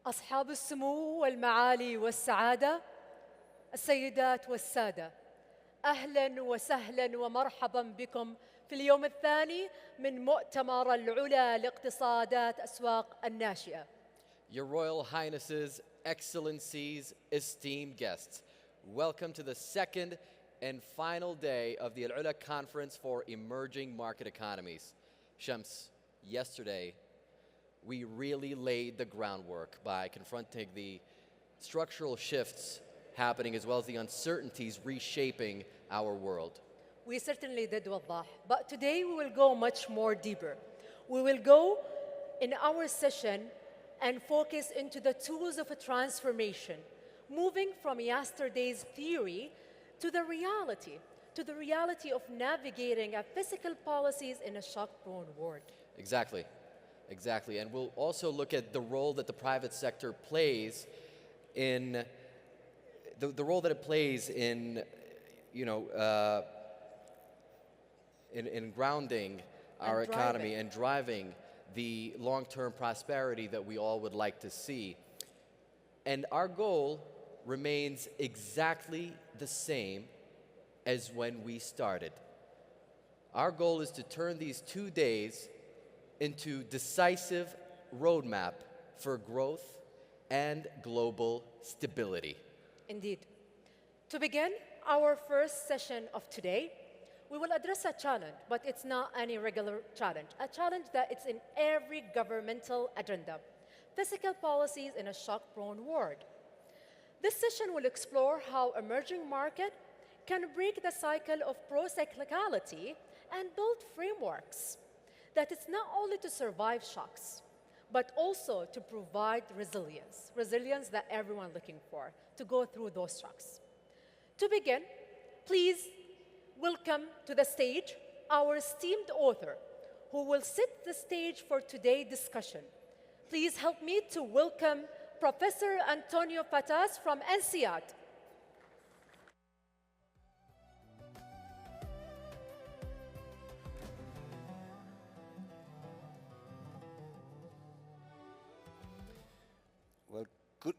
أصحاب السمو والمعالي والسعادة، السيدات والسادة، أهلاً وسهلاً ومرحباً بكم في اليوم الثاني من مؤتمر العلا لاقتصادات أسواق الناشئة. Your Royal Highnesses, Excellencies, esteemed guests, welcome to the second and final day of the Al-Ula Conference for Emerging Market Economies. Shams, yesterday, we really laid the groundwork by confronting the structural shifts happening as well as the uncertainties reshaping our world. We certainly did, Wadah, but today we will go much more deeper. We will go in our session and focus into the tools of a transformation, moving from yesterday's theory to the reality of navigating fiscal policies in a shock-prone world. Exactly. And we'll also look at the role that the private sector plays in the role that it plays in, in grounding our economy and driving the long-term prosperity that we all would like to see. And our goal remains exactly the same as when we started. Our goal is to turn these 2 days into decisive roadmap for growth and global stability. Indeed. To begin our first session of today, we will address a challenge, but it's not any regular challenge, a challenge that it's in every governmental agenda: fiscal policies in a shock-prone world. This session will explore how emerging markets can break the cycle of procyclicality and build frameworks that it's not only to survive shocks, but also to provide resilience that everyone's looking for, to go through those shocks. To begin, please welcome to the stage our esteemed author, who will set the stage for today's discussion. Please help me to welcome Professor Antonio Fatas from INSEAD. Well,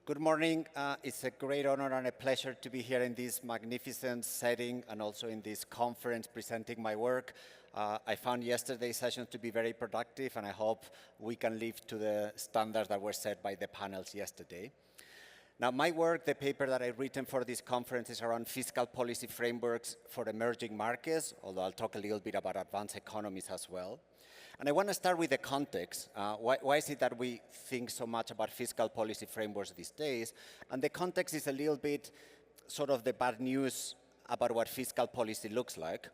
good morning. It's a great honor and a pleasure to be here in this magnificent setting and also in this conference presenting my work. I found yesterday's session to be very productive, and I hope we can live to the standards that were set by the panels yesterday. Now, my work, the paper that I've written for this conference, is around fiscal policy frameworks for emerging markets, although I'll talk a little bit about advanced economies as well. And I want to start with the context. Why is it that we think so much about fiscal policy frameworks these days? And the context is a little bit sort of the bad news about what fiscal policy looks like.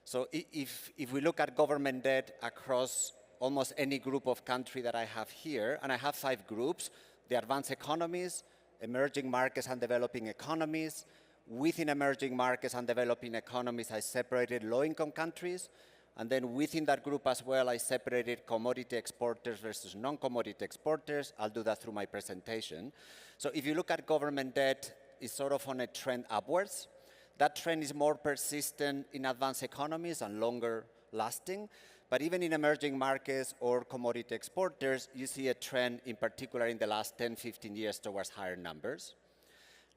So if we look at government debt across almost any group of country that I have here, and I have 5 groups: the advanced economies, emerging markets and developing economies. Within emerging markets and developing economies, I separated low-income countries. And then within that group as well, I separated commodity exporters versus non-commodity exporters. I'll do that through my presentation. So if you look at government debt, it's sort of on a trend upwards. That trend is more persistent in advanced economies and longer lasting. But even in emerging markets or commodity exporters, you see a trend in particular in the last 10, 15 years towards higher numbers.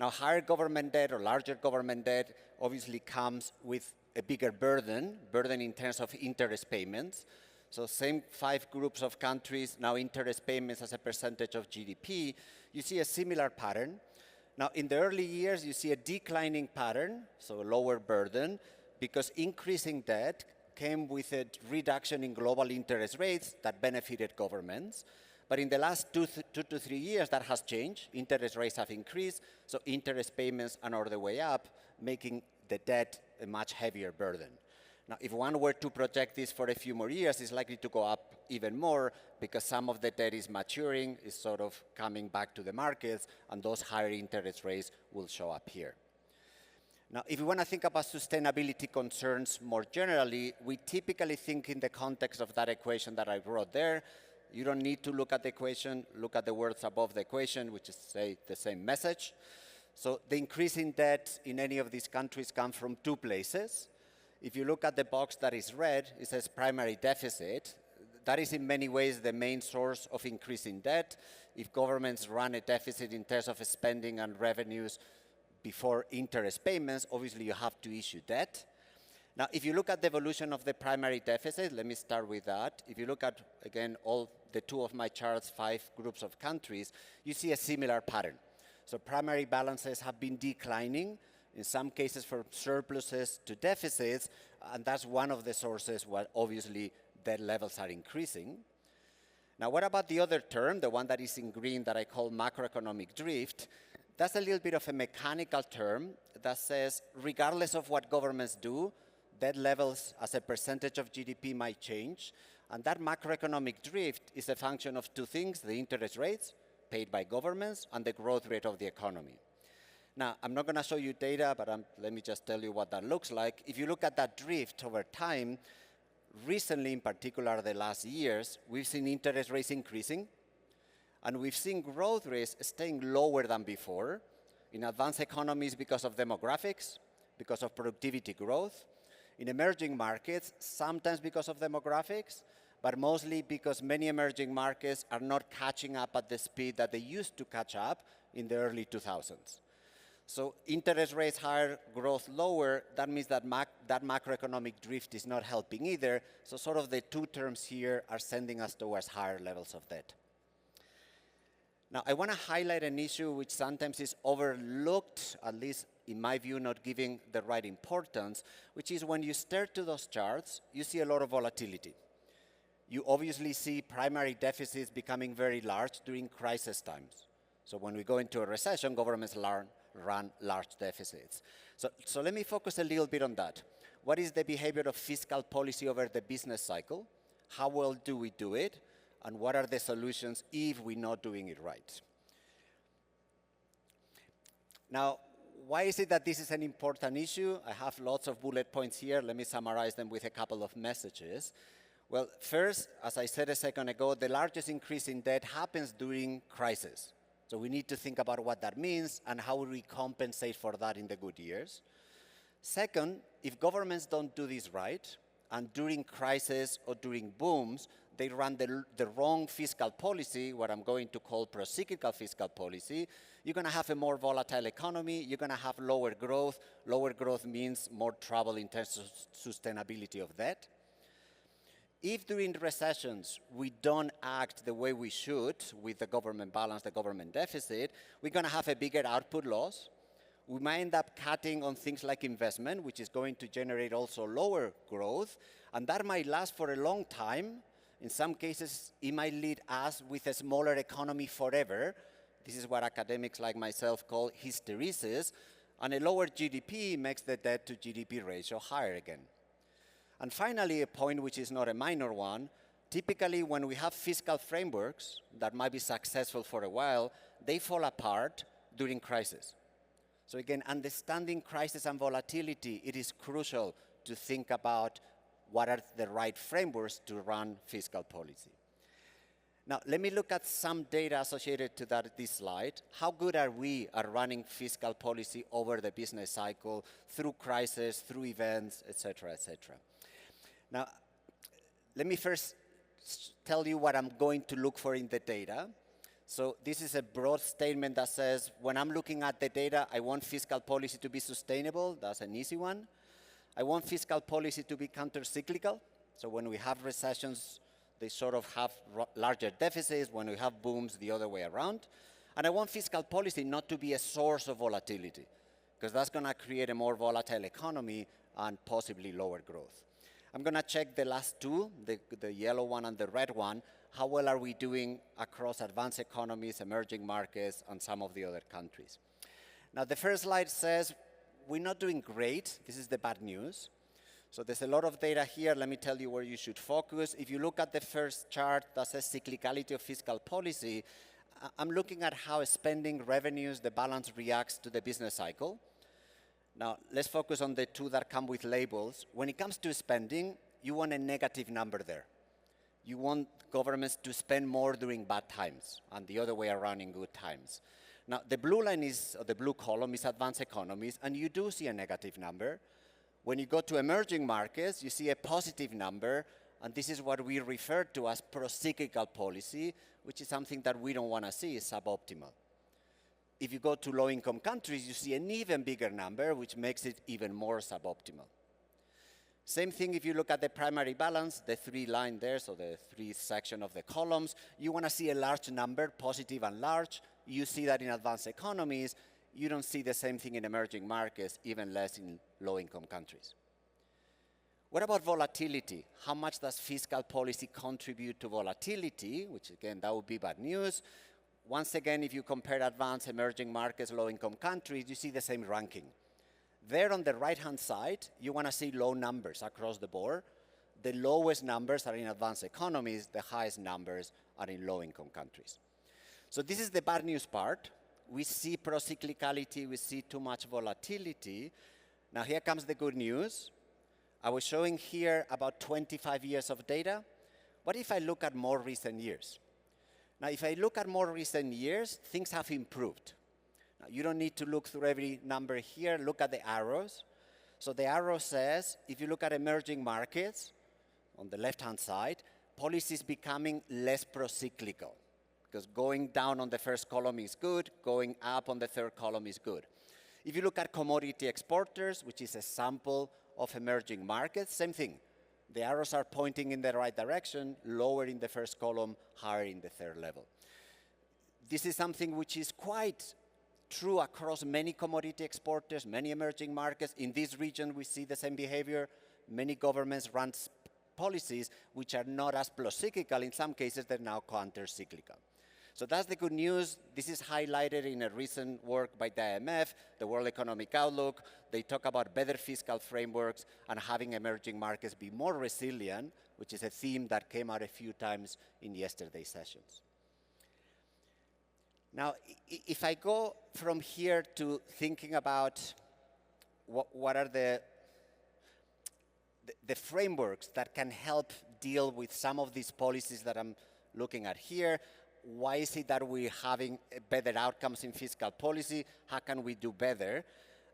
Now, higher government debt or larger government debt obviously comes with a bigger burden in terms of interest payments. So same 5 groups of countries, now interest payments as a percentage of GDP, you see a similar pattern. Now, in the early years, you see a declining pattern, so a lower burden, because increasing debt came with a reduction in global interest rates that benefited governments. But in the last 2 to 3 years, that has changed. Interest rates have increased, so interest payments are on the way up, making the debt a much heavier burden. Now, if one were to project this for a few more years, it's likely to go up even more because some of the debt is maturing, is sort of coming back to the markets, and those higher interest rates will show up here. Now, if we want to think about sustainability concerns more generally, we typically think in the context of that equation that I wrote there. You don't need to look at the equation, look at the words above the equation, which is, say, the same message. So the increase in debt in any of these countries comes from 2 places. If you look at the box that is red, it says primary deficit. That is in many ways the main source of increasing debt. if governments run a deficit in terms of spending and revenues before interest payments, obviously you have to issue debt. Now, if you look at the evolution of the primary deficit, let me start with that. If you look at, again, all the two of my charts, 5 groups of countries, you see a similar pattern. So primary balances have been declining, in some cases from surpluses to deficits, and that's one of the sources where obviously debt levels are increasing. Now, what about the other term, the one that is in green that I call macroeconomic drift? That's a little bit of a mechanical term that says, regardless of what governments do, debt levels as a percentage of GDP might change. And that macroeconomic drift is a function of two things, the interest rates paid by governments and the growth rate of the economy. Now, I'm not going to show you data, but let me just tell you what that looks like. If you look at that drift over time, recently, in particular the last years, we've seen interest rates increasing, and we've seen growth rates staying lower than before in advanced economies because of demographics, because of productivity growth, in emerging markets, sometimes because of demographics, but mostly because many emerging markets are not catching up at the speed that they used to catch up in the early 2000s. So interest rates higher, growth lower, that means that that macroeconomic drift is not helping either. So sort of the two terms here are sending us towards higher levels of debt. Now, I want to highlight an issue which sometimes is overlooked, at least in my view, not giving the right importance, which is when you stare to those charts, you see a lot of volatility. You obviously see primary deficits becoming very large during crisis times. So when we go into a recession, governments run large deficits. So let me focus a little bit on that. What is the behavior of fiscal policy over the business cycle? How well do we do it? And what are the solutions if we're not doing it right? Now, why is it that this is an important issue? I have lots of bullet points here. Let me summarize them with a couple of messages. Well, first, as I said a second ago, the largest increase in debt happens during crisis. So we need to think about what that means and how we compensate for that in the good years. Second, if governments don't do this right, and during crisis or during booms, they run the wrong fiscal policy, what I'm going to call procyclical fiscal policy, you're going to have a more volatile economy, you're going to have lower growth. Lower growth means more trouble in terms of sustainability of debt. If during recessions we don't act the way we should with the government balance, the government deficit, we're going to have a bigger output loss. We might end up cutting on things like investment, which is going to generate also lower growth, and that might last for a long time. In some cases, it might lead us with a smaller economy forever. This is what academics like myself call hysteresis, and a lower GDP makes the debt to GDP ratio higher again. And finally, a point which is not a minor one, typically when we have fiscal frameworks that might be successful for a while, they fall apart during crisis. So again, understanding crisis and volatility, it is crucial to think about what are the right frameworks to run fiscal policy. Now, let me look at some data associated to this slide. How good are we at running fiscal policy over the business cycle, through crisis, through events, et cetera, et cetera? Now, let me first tell you what I'm going to look for in the data. So this is a broad statement that says, when I'm looking at the data, I want fiscal policy to be sustainable. That's an easy one. I want fiscal policy to be counter-cyclical. So when we have recessions, they sort of have larger deficits. When we have booms, the other way around. And I want fiscal policy not to be a source of volatility, because that's going to create a more volatile economy and possibly lower growth. I'm going to check the last two, the yellow one and the red one. How well are we doing across advanced economies, emerging markets, and some of the other countries? Now, the first slide says we're not doing great. This is the bad news. So there's a lot of data here. Let me tell you where you should focus. If you look at the first chart that says cyclicality of fiscal policy, I'm looking at how spending, revenues, the balance reacts to the business cycle. Now, let's focus on the two that come with labels. When it comes to spending, you want a negative number there. You want governments to spend more during bad times and the other way around in good times. Now, the blue line is, or the blue column is advanced economies, and you do see a negative number. When you go to emerging markets, you see a positive number, and this is what we refer to as procyclical policy, which is something that we don't want to see, is suboptimal. If you go to low-income countries, you see an even bigger number, which makes it even more suboptimal. Same thing if you look at the primary balance, the 3 line there, so the 3 section of the columns, you want to see a large number, positive and large. You see that in advanced economies. You don't see the same thing in emerging markets, even less in low-income countries. What about volatility? How much does fiscal policy contribute to volatility? Which again, that would be bad news. Once again, if you compare advanced emerging markets, low-income countries, you see the same ranking. There on the right-hand side, you want to see low numbers across the board. The lowest numbers are in advanced economies. The highest numbers are in low-income countries. So this is the bad news part. We see procyclicality. We see too much volatility. Now here comes the good news. I was showing here about 25 years of data. What if I look at more recent years? Now, if I look at more recent years, things have improved. Now, you don't need to look through every number here. Look at the arrows. So the arrow says, if you look at emerging markets, on the left-hand side, policy is becoming less procyclical, because going down on the first column is good, going up on the third column is good. If you look at commodity exporters, which is a sample of emerging markets, same thing. The arrows are pointing in the right direction, lower in the first column, higher in the third level. This is something which is quite true across many commodity exporters, many emerging markets. In this region, we see the same behavior. Many governments run policies which are not as procyclical. In some cases, they're now counter-cyclical. So that's the good news. This is highlighted in a recent work by the IMF, the World Economic Outlook. They talk about better fiscal frameworks and having emerging markets be more resilient, which is a theme that came out a few times in yesterday's sessions. Now, if I go from here to thinking about what are the frameworks that can help deal with some of these policies that I'm looking at here, why is it that we're having better outcomes in fiscal policy? How can we do better?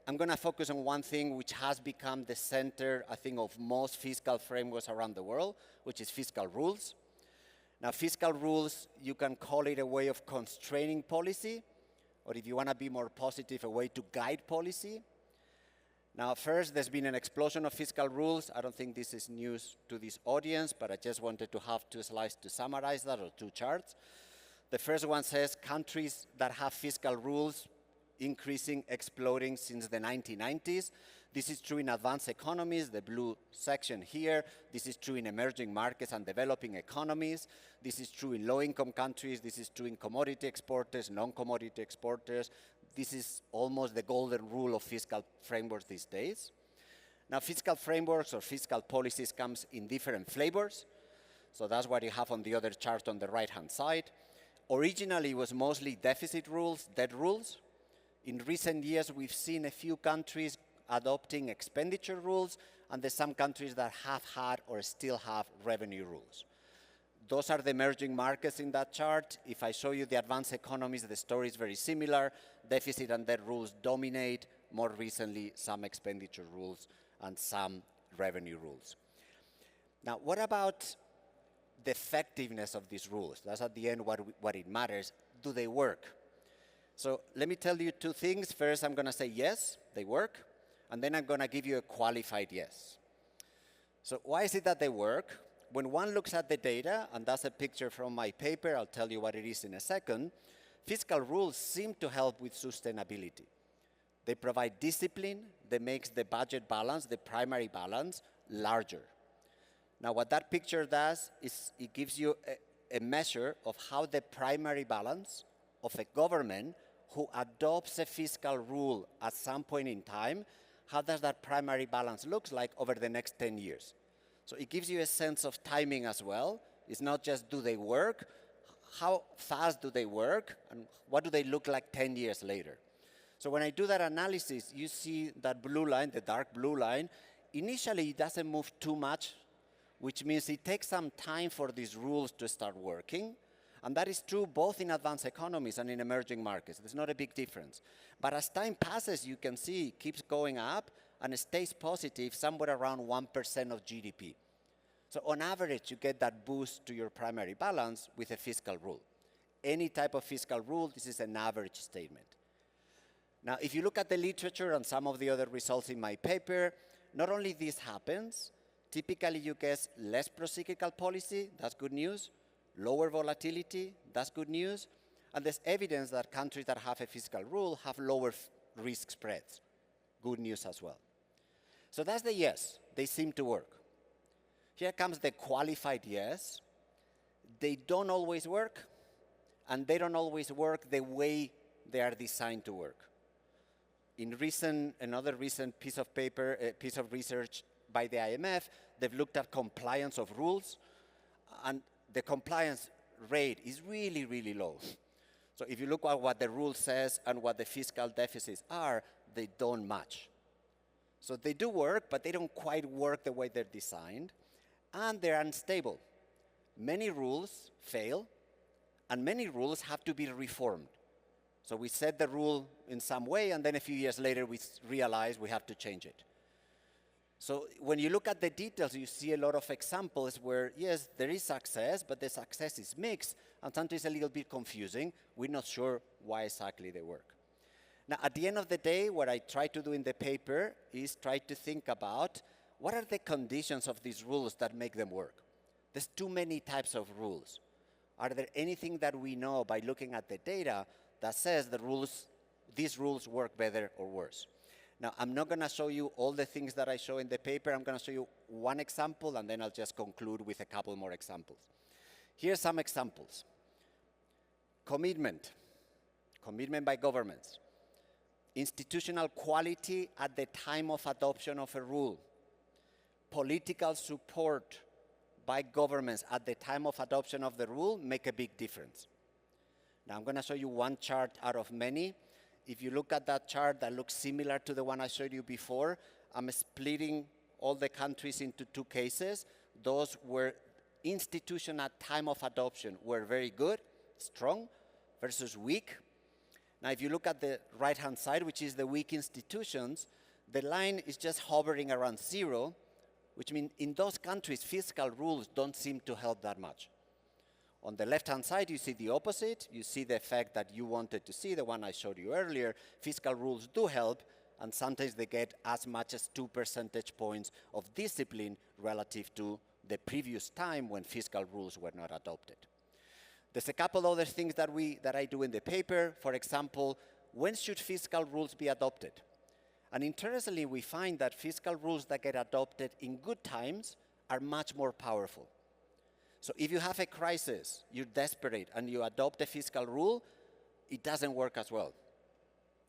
I'm going to focus on one thing which has become the center, I think, of most fiscal frameworks around the world, which is fiscal rules. Now, fiscal rules, you can call it a way of constraining policy, or if you want to be more positive, a way to guide policy. Now, first, there's been an explosion of fiscal rules. I don't think this is news to this audience, but I just wanted to have 2 slides to summarize that, or 2 charts. The first one says countries that have fiscal rules increasing, exploding since the 1990s. This is true in advanced economies, the blue section here. This is true in emerging markets and developing economies. This is true in low-income countries. This is true in commodity exporters, non-commodity exporters. This is almost the golden rule of fiscal frameworks these days. Now, fiscal frameworks or fiscal policies comes in different flavors. So that's what you have on the other chart on the right-hand side. Originally, it was mostly deficit rules, debt rules. In recent years, we've seen a few countries adopting expenditure rules, and there's some countries that have had or still have revenue rules. Those are the emerging markets in that chart. If I show you the advanced economies, the story is very similar. Deficit and debt rules dominate. More recently, some expenditure rules and some revenue rules. Now, what about the effectiveness of these rules? That's at the end what it matters. Do they work? So let me tell you 2 things. First, I'm going to say yes, they work. And then I'm going to give you a qualified yes. So why is it that they work? When one looks at the data, and that's a picture from my paper, I'll tell you what it is in a second, fiscal rules seem to help with sustainability. They provide discipline that makes the budget balance, the primary balance, larger. Now, what that picture does is it gives you a measure of how the primary balance of a government who adopts a fiscal rule at some point in time, how does that primary balance look like over the next 10 years? So it gives you a sense of timing as well. It's not just do they work, how fast do they work, and what do they look like 10 years later? So when I do that analysis, you see that blue line, the dark blue line, initially it doesn't move too much, which means it takes some time for these rules to start working. And that is true both in advanced economies and in emerging markets. There's not a big difference. But as time passes, you can see it keeps going up and it stays positive somewhere around 1% of GDP. So on average, you get that boost to your primary balance with a fiscal rule. Any type of fiscal rule, this is an average statement. Now, if you look at the literature and some of the other results in my paper, not only this happens, typically you get less procyclical policy, that's good news, lower volatility, that's good news, and there's evidence that countries that have a fiscal rule have lower risk spreads, good news as well. So that's the yes, they seem to work. Here comes the qualified yes. They don't always work, and they don't always work the way they are designed to work. In another recent piece of research by the IMF, they've looked at compliance of rules, and the compliance rate is really, really low. So if you look at what the rule says and what the fiscal deficits are, they don't match. So they do work, but they don't quite work the way they're designed, and they're unstable. Many rules fail, and many rules have to be reformed. So we set the rule in some way, and then a few years later, we realize we have to change it. So when you look at the details, you see a lot of examples where, yes, there is success, but the success is mixed, and sometimes a little bit confusing. We're not sure why exactly they work. Now, at the end of the day, what I try to do in the paper is try to think about what are the conditions of these rules that make them work. There's too many types of rules. Are there anything that we know by looking at the data that says these rules work better or worse? Now, I'm not going to show you all the things that I show in the paper. I'm going to show you one example, and then I'll just conclude with a couple more examples. Here are some examples. Commitment by governments. Institutional quality at the time of adoption of a rule. Political support by governments at the time of adoption of the rule make a big difference. Now, I'm going to show you one chart out of many. If you look at that chart that looks similar to the one I showed you before, I'm splitting all the countries into two cases. Those where institutions at time of adoption were very good, strong, versus weak. Now, if you look at the right-hand side, which is the weak institutions, the line is just hovering around 0, which means in those countries, fiscal rules don't seem to help that much. On the left-hand side, you see the opposite. You see the effect that you wanted to see, the one I showed you earlier. Fiscal rules do help, and sometimes they get as much as 2 percentage points of discipline relative to the previous time when fiscal rules were not adopted. There's a couple other things that I do in the paper. For example, when should fiscal rules be adopted? And interestingly, we find that fiscal rules that get adopted in good times are much more powerful. So if you have a crisis, you're desperate, and you adopt a fiscal rule, it doesn't work as well.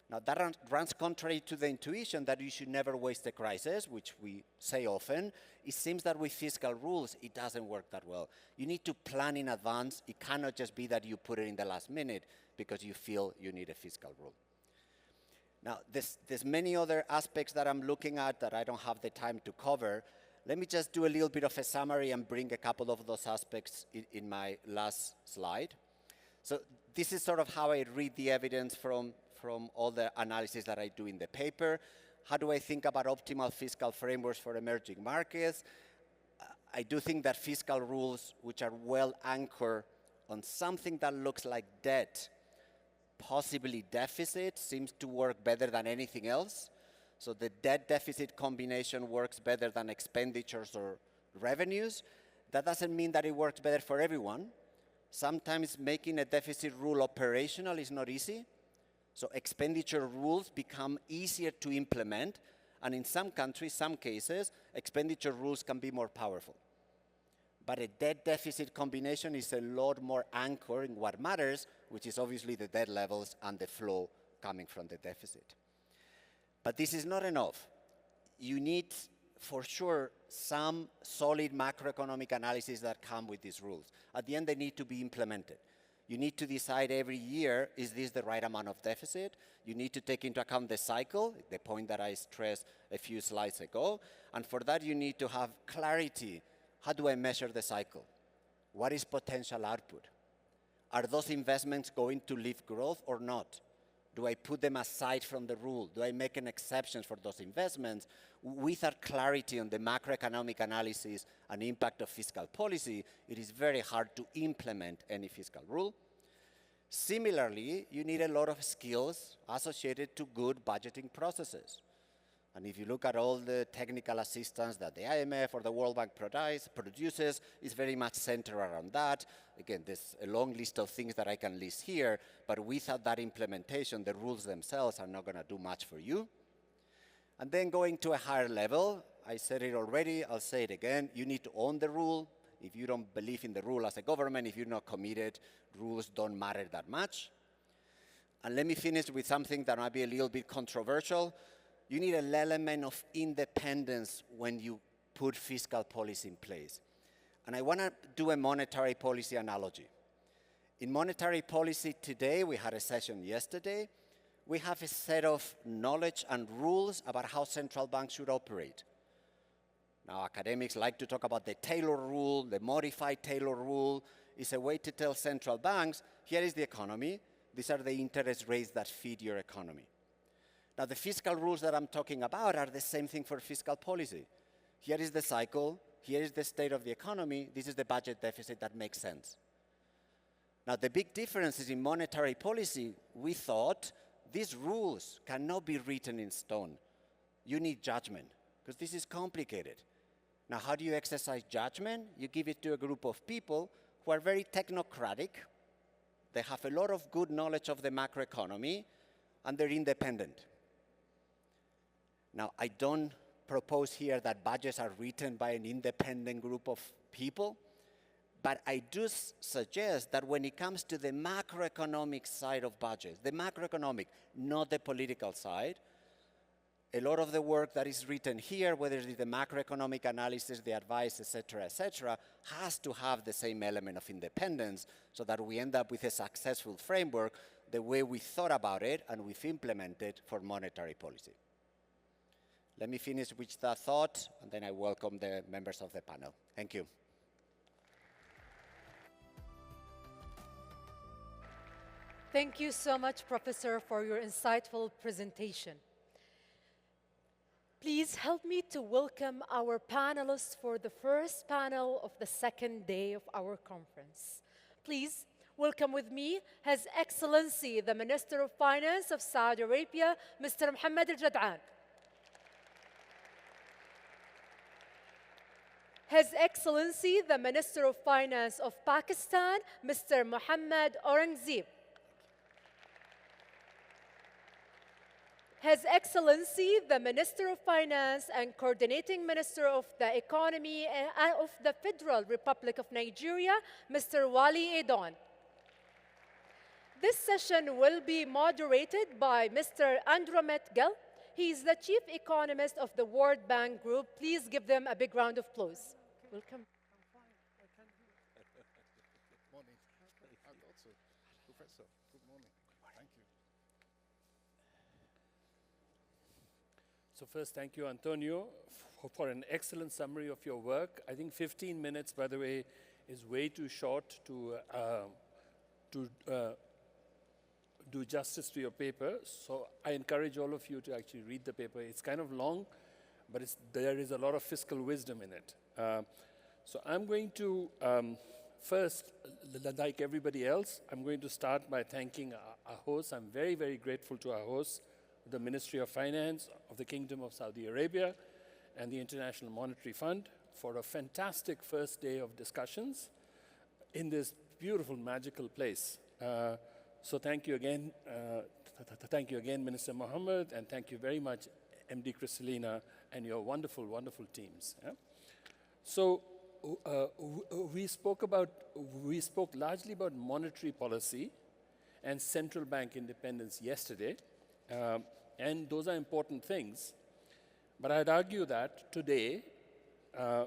Now, that runs contrary to the intuition that you should never waste a crisis, which we say often. It seems that with fiscal rules, it doesn't work that well. You need to plan in advance. It cannot just be that you put it in the last minute because you feel you need a fiscal rule. Now, there's many other aspects that I'm looking at that I don't have the time to cover. Let me just do a little bit of a summary and bring a couple of those aspects in my last slide. So this is sort of how I read the evidence from all the analysis that I do in the paper. How do I think about optimal fiscal frameworks for emerging markets? I do think that fiscal rules, which are well anchored on something that looks like debt, possibly deficit, seems to work better than anything else. So the debt-deficit combination works better than expenditures or revenues. That doesn't mean that it works better for everyone. Sometimes making a deficit rule operational is not easy. So expenditure rules become easier to implement. And in some countries, some cases, expenditure rules can be more powerful. But a debt-deficit combination is a lot more anchored in what matters, which is obviously the debt levels and the flow coming from the deficit. But this is not enough. You need, for sure, some solid macroeconomic analysis that come with these rules. At the end, they need to be implemented. You need to decide every year, is this the right amount of deficit? You need to take into account the cycle, the point that I stressed a few slides ago. And for that, you need to have clarity. How do I measure the cycle? What is potential output? Are those investments going to lift growth or not? Do I put them aside from the rule? Do I make an exception for those investments? Without clarity on the macroeconomic analysis and impact of fiscal policy, it is very hard to implement any fiscal rule. Similarly, you need a lot of skills associated to good budgeting processes. And if you look at all the technical assistance that the IMF or the World Bank produces, it's very much centered around that. Again, there's a long list of things that I can list here, but without that implementation, the rules themselves are not going to do much for you. And then going to a higher level, I said it already, I'll say it again, you need to own the rule. If you don't believe in the rule as a government, if you're not committed, rules don't matter that much. And let me finish with something that might be a little bit controversial. You need an element of independence when you put fiscal policy in place. And I want to do a monetary policy analogy. In monetary policy today, we had a session yesterday, we have a set of knowledge and rules about how central banks should operate. Now, academics like to talk about the Taylor rule, the modified Taylor rule. It's a way to tell central banks, here is the economy, these are the interest rates that feed your economy. Now, the fiscal rules that I'm talking about are the same thing for fiscal policy. Here is the cycle, here is the state of the economy, this is the budget deficit that makes sense. Now, the big difference is in monetary policy, we thought these rules cannot be written in stone. You need judgment, because this is complicated. Now, how do you exercise judgment? You give it to a group of people who are very technocratic, they have a lot of good knowledge of the macroeconomy, and they're independent. Now, I don't propose here that budgets are written by an independent group of people, but I do suggest that when it comes to the macroeconomic side of budgets, the macroeconomic, not the political side, a lot of the work that is written here, whether it is the macroeconomic analysis, the advice, et cetera, has to have the same element of independence so that we end up with a successful framework the way we thought about it and we've implemented for monetary policy. Let me finish with that thought, and then I welcome the members of the panel. Thank you. Thank you so much, Professor, for your insightful presentation. Please help me to welcome our panelists for the first panel of the second day of our conference. Please welcome with me His Excellency, the Minister of Finance of Saudi Arabia, Mr. Mohammed Al-Jad'an. His Excellency, the Minister of Finance of Pakistan, Mr. Mohammad Aurangzeb. His Excellency, the Minister of Finance and Coordinating Minister of the Economy of the Federal Republic of Nigeria, Mr. Wali Edon. This session will be moderated by Mr. Andromet Gil. He is the Chief Economist of the World Bank Group. Please give them a big round of applause. Welcome. I'm fine. I can do it. Good morning. And also, Professor, good morning. Thank you. So first, thank you, Antonio, for an excellent summary of your work. I think 15 minutes, by the way, is way too short to do justice to your paper. So I encourage all of you to actually read the paper. It's kind of long, but there is a lot of fiscal wisdom in it. So I'm going to, first, like everybody else, I'm going to start by thanking our hosts. I'm very, very grateful to our hosts, the Ministry of Finance of the Kingdom of Saudi Arabia and the International Monetary Fund for a fantastic first day of discussions in this beautiful, magical place. So thank you again, Minister Mohammed, and thank you very much, MD Kristalina, and your wonderful, wonderful teams. Yeah? So we spoke largely about monetary policy and central bank independence yesterday, and those are important things. But I'd argue that today,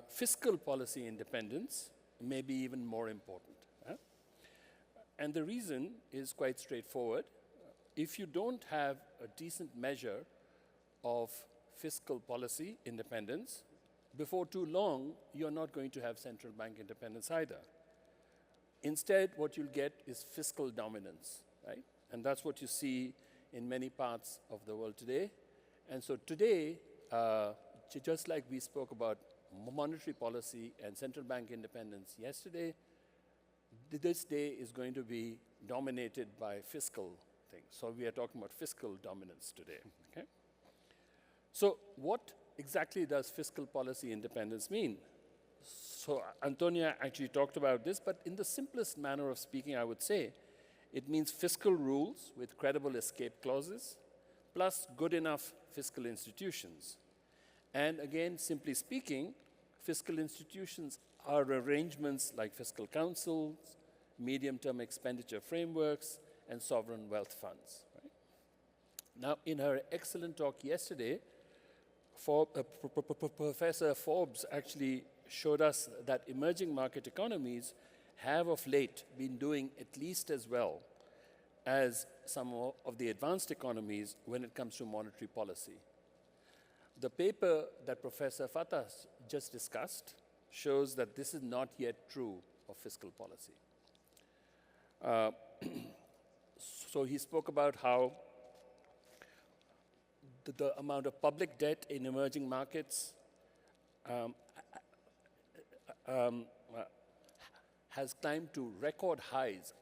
fiscal policy independence may be even more important. And the reason is quite straightforward. If you don't have a decent measure of fiscal policy independence, before too long, you're not going to have central bank independence either. Instead, what you'll get is fiscal dominance, right? And that's what you see in many parts of the world today. And so today, just like we spoke about monetary policy and central bank independence yesterday, this day is going to be dominated by fiscal things. So we are talking about fiscal dominance today. Okay? So what exactly does fiscal policy independence mean? So Antonia actually talked about this, but in the simplest manner of speaking, I would say, it means fiscal rules with credible escape clauses, plus good enough fiscal institutions. And again, simply speaking, fiscal institutions are arrangements like fiscal councils, medium-term expenditure frameworks, and sovereign wealth funds. Right? Now, in her excellent talk yesterday, Professor Forbes actually showed us that emerging market economies have of late been doing at least as well as some of the advanced economies when it comes to monetary policy. The paper that Professor Fatah just discussed shows that this is not yet true of fiscal policy. So he spoke about how the amount of public debt in emerging markets has climbed to record highs.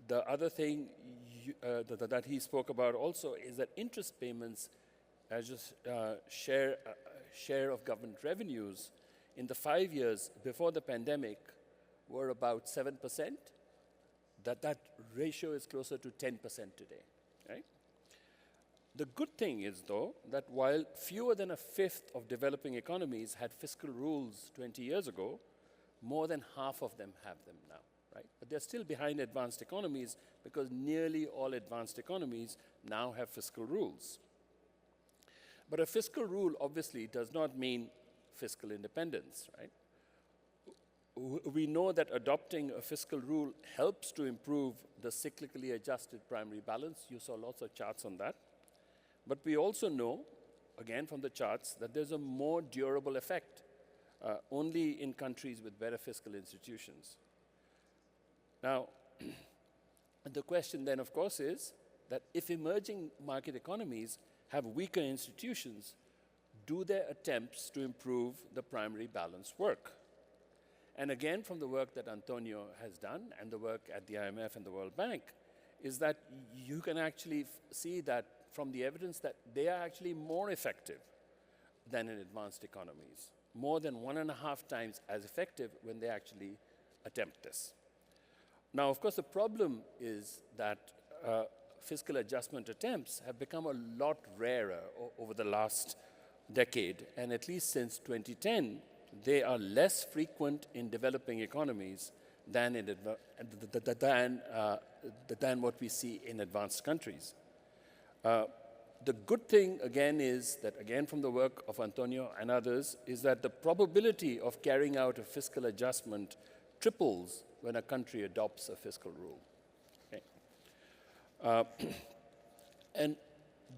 The other thing that he spoke about also is that interest payments as just share of government revenues in the 5 years before the pandemic were about 7%. That ratio is closer to 10% today, right? The good thing is, though, that while fewer than a fifth of developing economies had fiscal rules 20 years ago, more than half of them have them now, right? But they're still behind advanced economies because nearly all advanced economies now have fiscal rules. But a fiscal rule obviously does not mean fiscal independence, right? We know that adopting a fiscal rule helps to improve the cyclically adjusted primary balance. You saw lots of charts on that. But we also know, again from the charts, that there's a more durable effect only in countries with better fiscal institutions. Now, the question then, of course, is that if emerging market economies have weaker institutions, do their attempts to improve the primary balance work? And again, from the work that Antonio has done and the work at the IMF and the World Bank, is that you can actually see that from the evidence that they are actually more effective than in advanced economies, more than 1.5 times as effective when they actually attempt this. Now, of course, the problem is that fiscal adjustment attempts have become a lot rarer over the last decade, and at least since 2010, they are less frequent in developing economies than what we see in advanced countries. The good thing, again, is that, again, from the work of Antonio and others, is that the probability of carrying out a fiscal adjustment triples when a country adopts a fiscal rule. Okay.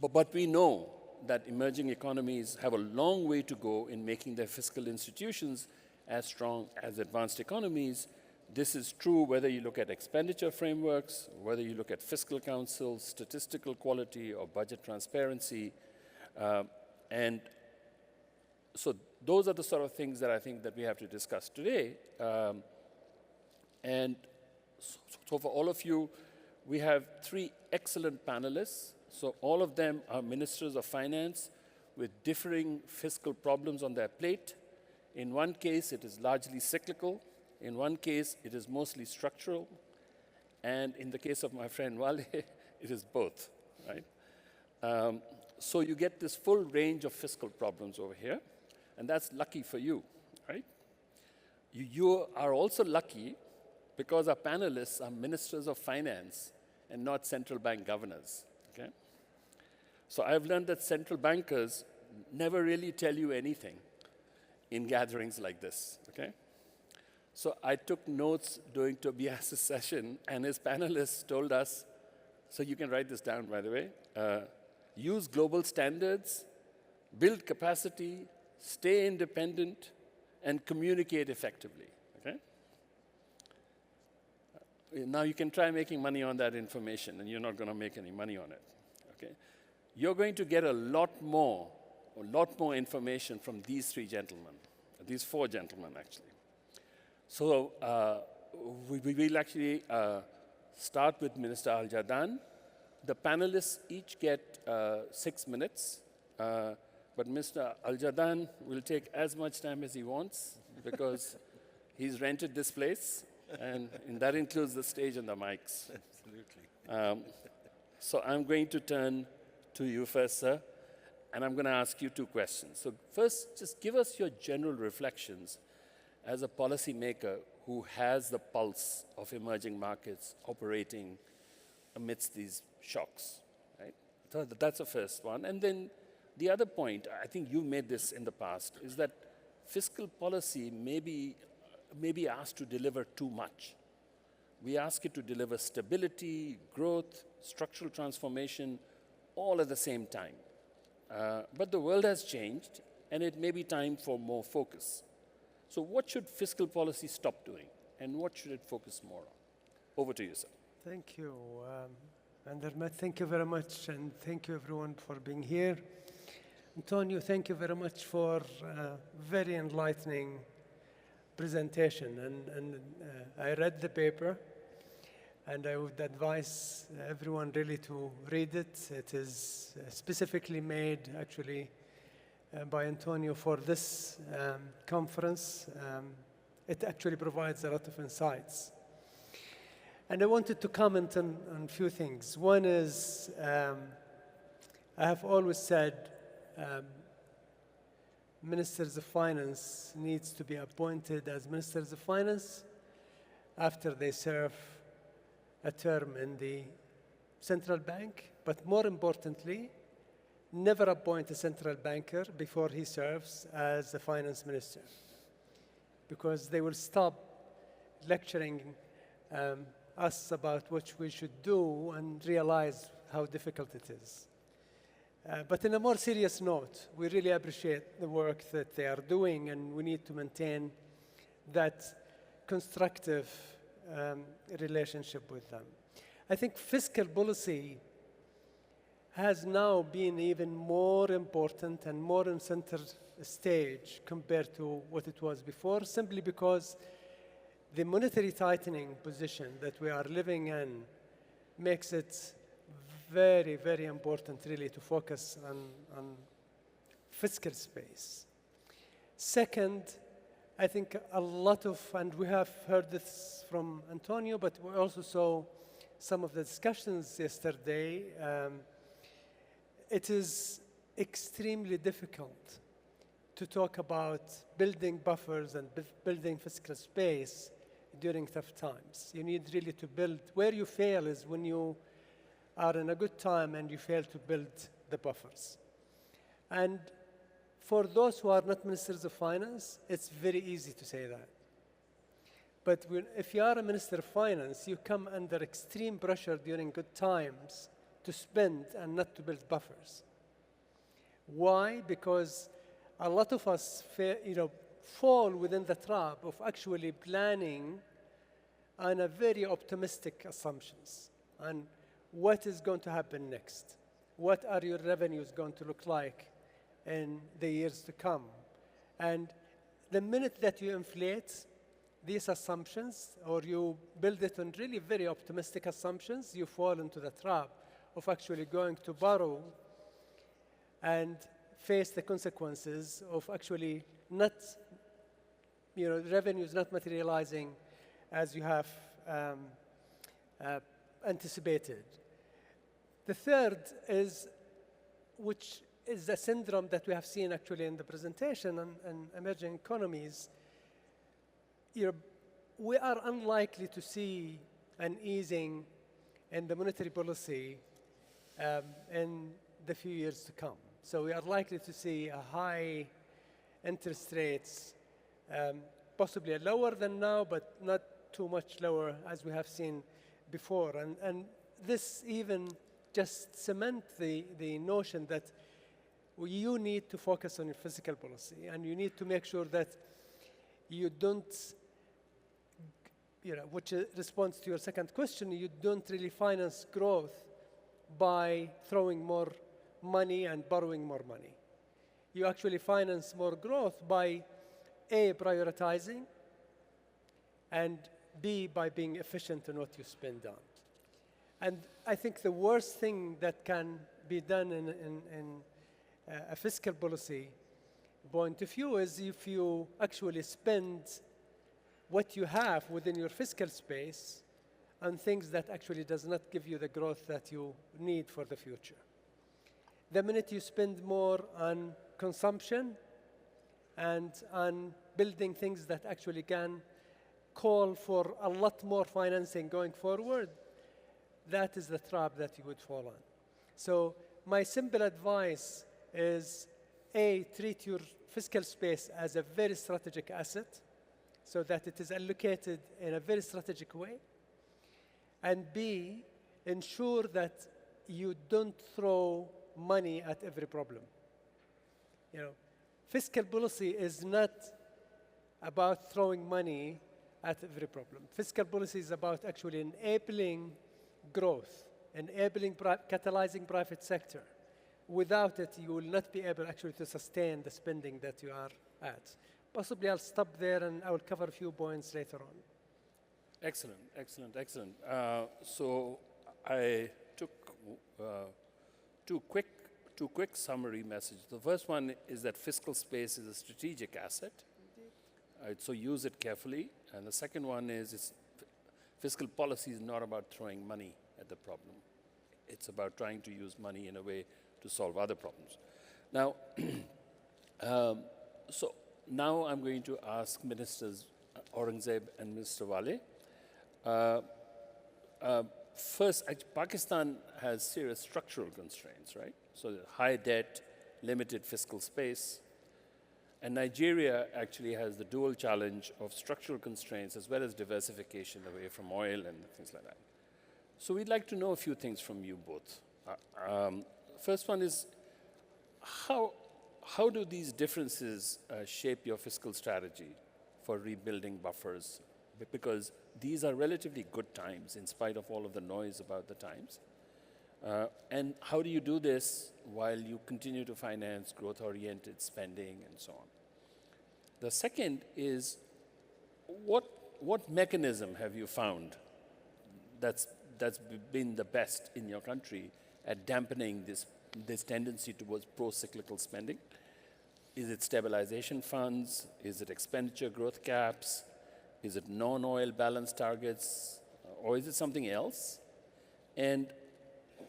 But we know that emerging economies have a long way to go in making their fiscal institutions as strong as advanced economies. This is true whether you look at expenditure frameworks, whether you look at fiscal councils, statistical quality, or budget transparency. And so those are the sort of things that I think that we have to discuss today. And so for all of you, we have 3 excellent panelists. So all of them are ministers of finance with differing fiscal problems on their plate. In one case, it is largely cyclical. In one case, it is mostly structural. And in the case of my friend Wale, it is both, right? So you get this full range of fiscal problems over here. And that's lucky for you, right? You are also lucky because our panelists are ministers of finance and not central bank governors, okay? So I've learned that central bankers never really tell you anything in gatherings like this, okay? So I took notes during Tobias's session, and his panelists told us, so you can write this down, by the way, use global standards, build capacity, stay independent, and communicate effectively, okay? Now you can try making money on that information, and you're not going to make any money on it. Okay? You're going to get a lot more information from these three gentlemen, these four gentlemen actually. So we will actually start with Minister Al-Jadaan. The panelists each get 6 minutes, but Mr. Al-Jadaan will take as much time as he wants because he's rented this place, and that includes the stage and the mics. Absolutely. So I'm going to turn to you first, sir, and I'm going to ask you 2 questions. So first, just give us your general reflections as a policymaker who has the pulse of emerging markets operating amidst these shocks, right? So that's the first one. And then the other point, I think you made this in the past, is that fiscal policy may be asked to deliver too much. We ask it to deliver stability, growth, structural transformation, all at the same time. But the world has changed, and it may be time for more focus. So what should fiscal policy stop doing, and what should it focus more on? Over to you, sir. Thank you, Andermat. Thank you very much, and thank you everyone for being here. Antonio, thank you very much for very enlightening presentation. And I read the paper, and I would advise everyone really to read it. It is specifically made, actually, by Antonio for this conference. It actually provides a lot of insights. And I wanted to comment on a few things. One is, I have always said ministers of finance needs to be appointed as ministers of finance after they serve a term in the central bank, but more importantly, never appoint a central banker before he serves as the finance minister, because they will stop lecturing us about what we should do and realize how difficult it is. But in a more serious note, we really appreciate the work that they are doing, and we need to maintain that constructive relationship with them. I think fiscal policy has now been even more important and more in center stage compared to what it was before, simply because the monetary tightening position that we are living in makes it very, very important really to focus on fiscal space. Second, I think a lot of, and we have heard this from Antonio, but we also saw some of the discussions yesterday, it is extremely difficult to talk about building buffers and building fiscal space during tough times. You need really to build. Where you fail is when you are in a good time and you fail to build the buffers. And for those who are not ministers of finance, it's very easy to say that. But if you are a minister of finance, you come under extreme pressure during good times to spend and not to build buffers. Why? Because a lot of us fall within the trap of actually planning on a very optimistic assumptions on what is going to happen next. What are your revenues going to look like in the years to come? And the minute that you inflate these assumptions, or you build it on really very optimistic assumptions, you fall into the trap of actually going to borrow and face the consequences of actually not, revenues not materializing as you have anticipated. The third is, which is a syndrome that we have seen actually in the presentation on emerging economies. We are unlikely to see an easing in the monetary policy in the few years to come. So we are likely to see a high interest rates, possibly lower than now, but not too much lower as we have seen before. And this even just cement the notion that you need to focus on your fiscal policy, and you need to make sure that you don't which responds to your second question, you don't really finance growth by throwing more money and borrowing more money. You actually finance more growth by A, prioritizing, and B, by being efficient in what you spend on. And I think the worst thing that can be done in a fiscal policy point of view is if you actually spend what you have within your fiscal space on things that actually does not give you the growth that you need for the future. The minute you spend more on consumption and on building things that actually can call for a lot more financing going forward, that is the trap that you would fall on. So my simple advice is, A, treat your fiscal space as a very strategic asset so that it is allocated in a very strategic way. And B, ensure that you don't throw money at every problem. Fiscal policy is not about throwing money at every problem. Fiscal policy is about actually enabling growth, catalyzing private sector. Without it, you will not be able actually to sustain the spending that you are at. Possibly I'll stop there and I will cover a few points later on. Excellent, excellent, excellent. So I took two quick summary messages. The first one is that fiscal space is a strategic asset. So use it carefully. And the second one is fiscal policy is not about throwing money at the problem. It's about trying to use money in a way to solve other problems. Now, so now I'm going to ask Ministers Aurangzeb and Mr. Wale. First, Pakistan has serious structural constraints, right? So high debt, limited fiscal space. And Nigeria actually has the dual challenge of structural constraints as well as diversification away from oil and things like that. So we'd like to know a few things from you both. First one is, how do these differences shape your fiscal strategy for rebuilding buffers? Because these are relatively good times in spite of all of the noise about the times. And how do you do this while you continue to finance growth-oriented spending and so on? The second is, what mechanism have you found that's been the best in your country at dampening this tendency towards pro-cyclical spending? Is it stabilization funds? Is it expenditure growth caps? Is it non-oil balance targets? Or is it something else? And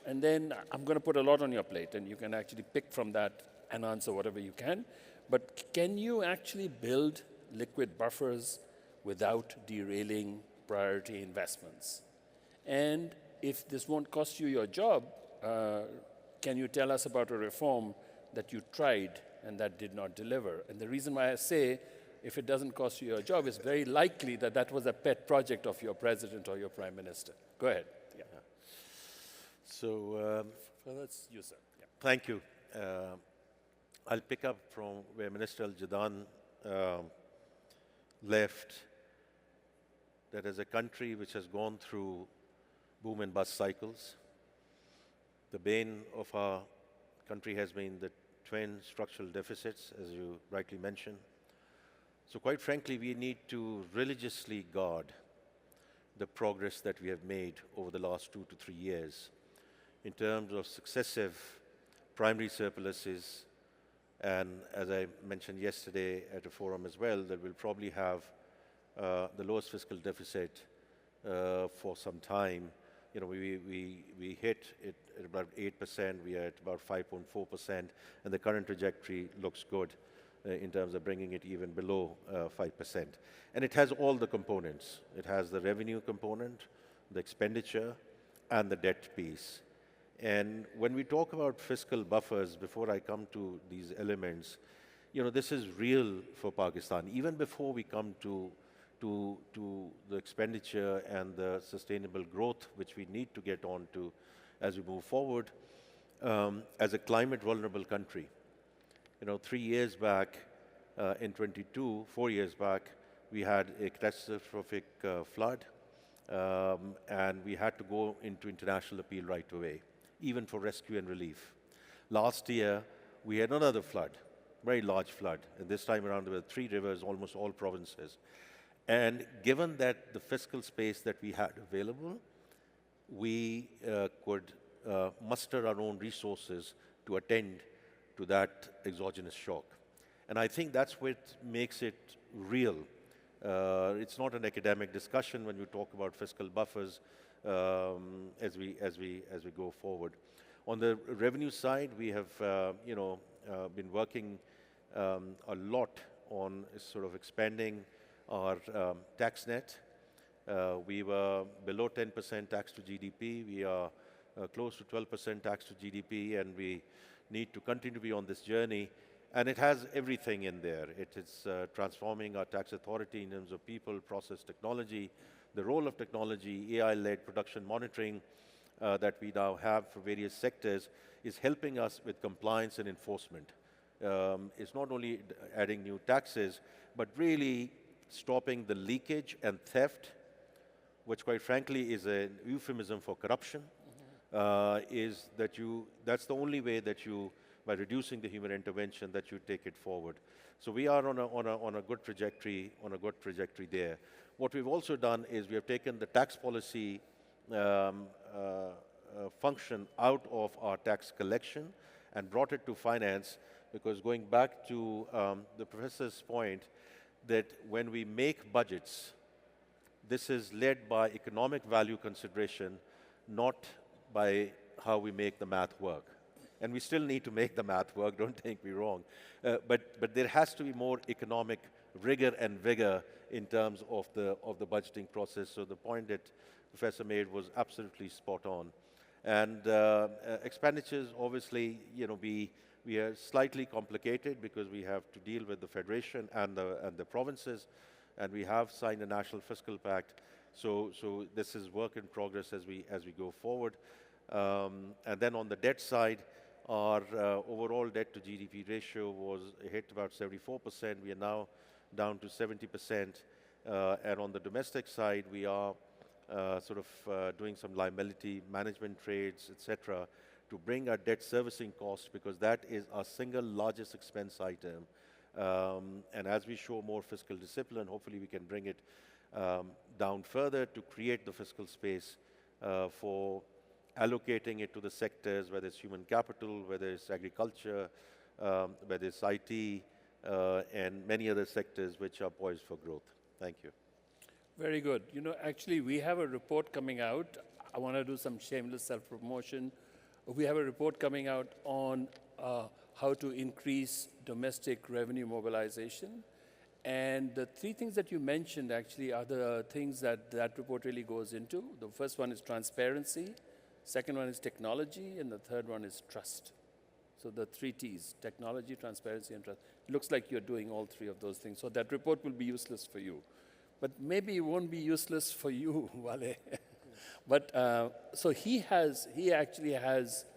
then I'm going to put a lot on your plate, and you can actually pick from that and answer whatever you can. But can you actually build liquid buffers without derailing priority investments? And if this won't cost you your job, can you tell us about a reform that you tried and that did not deliver? And the reason why I say if it doesn't cost you your job, it's very likely that that was a pet project of your president or your prime minister. Go ahead. Yeah. So that's you, sir. Yeah. thank you. I'll pick up from where Minister Al-Jadaan left, that as a country which has gone through boom and bust cycles, the bane of our country has been the twin structural deficits, as you rightly mentioned. So quite frankly, we need to religiously guard the progress that we have made over the last 2 to 3 years in terms of successive primary surpluses. And as I mentioned yesterday at a forum as well, that we'll probably have the lowest fiscal deficit for some time. You know, we hit it at about 8%, we are at about 5.4%, and the current trajectory looks good in terms of bringing it even below 5%. And it has all the components. It has the revenue component, the expenditure, and the debt piece. And when we talk about fiscal buffers, before I come to these elements, you know, this is real for Pakistan. Even before we come to the expenditure and the sustainable growth, which we need to get on to as we move forward, as a climate vulnerable country. You know, 3 years back, in 22, 4 years back, we had a catastrophic flood, and we had to go into international appeal right away, even for rescue and relief. Last year, we had another flood, very large flood, and this time around there were 3 rivers, almost all provinces. And given that the fiscal space that we had available, we could muster our own resources to attend to that exogenous shock. And I think that's what makes it real. It's not an academic discussion when you talk about fiscal buffers as we go forward. On the revenue side, we have been working a lot on sort of expanding our tax net. We were below 10% tax to GDP. We are close to 12% tax to GDP, and we need to continue to be on this journey. And it has everything in there. It is transforming our tax authority in terms of people, process, technology, the role of technology, AI-led production monitoring that we now have for various sectors is helping us with compliance and enforcement. It's not only adding new taxes, but really stopping the leakage and theft, which quite frankly is a euphemism for corruption, is that that's the only way that you, by reducing the human intervention, that you take it forward. So we are on a good trajectory, there. What we've also done is we have taken the tax policy function out of our tax collection and brought it to finance, because going back to the professor's point, that when we make budgets, this is led by economic value consideration, not by how we make the math work. And we still need to make the math work, don't take me wrong. But there has to be more economic rigor and vigor in terms of the budgeting process. So the point that Professor made was absolutely spot on. And expenditures, obviously, we are slightly complicated because we have to deal with the Federation and the provinces, and we have signed a National Fiscal Pact. So this is work in progress as we go forward. And then on the debt side, our overall debt to GDP ratio was hit about 74%. We are now down to 70%. And on the domestic side, we are doing some liability management trades, etc., to bring our debt servicing costs, because that is our single largest expense item. And as we show more fiscal discipline, hopefully we can bring it down further to create the fiscal space for allocating it to the sectors, whether it's human capital, whether it's agriculture, whether it's IT, and many other sectors which are poised for growth. Thank you. Very good. Actually, we have a report coming out. I want to do some shameless self-promotion. We have a report coming out on how to increase domestic revenue mobilization. And the 3 things that you mentioned actually are the things that report really goes into. The first one is transparency, second one is technology, and the third one is trust. So the 3 T's, technology, transparency, and trust. It looks like you're doing all 3 of those things. So that report will be useless for you. But maybe it won't be useless for you, Wale. But so he actually has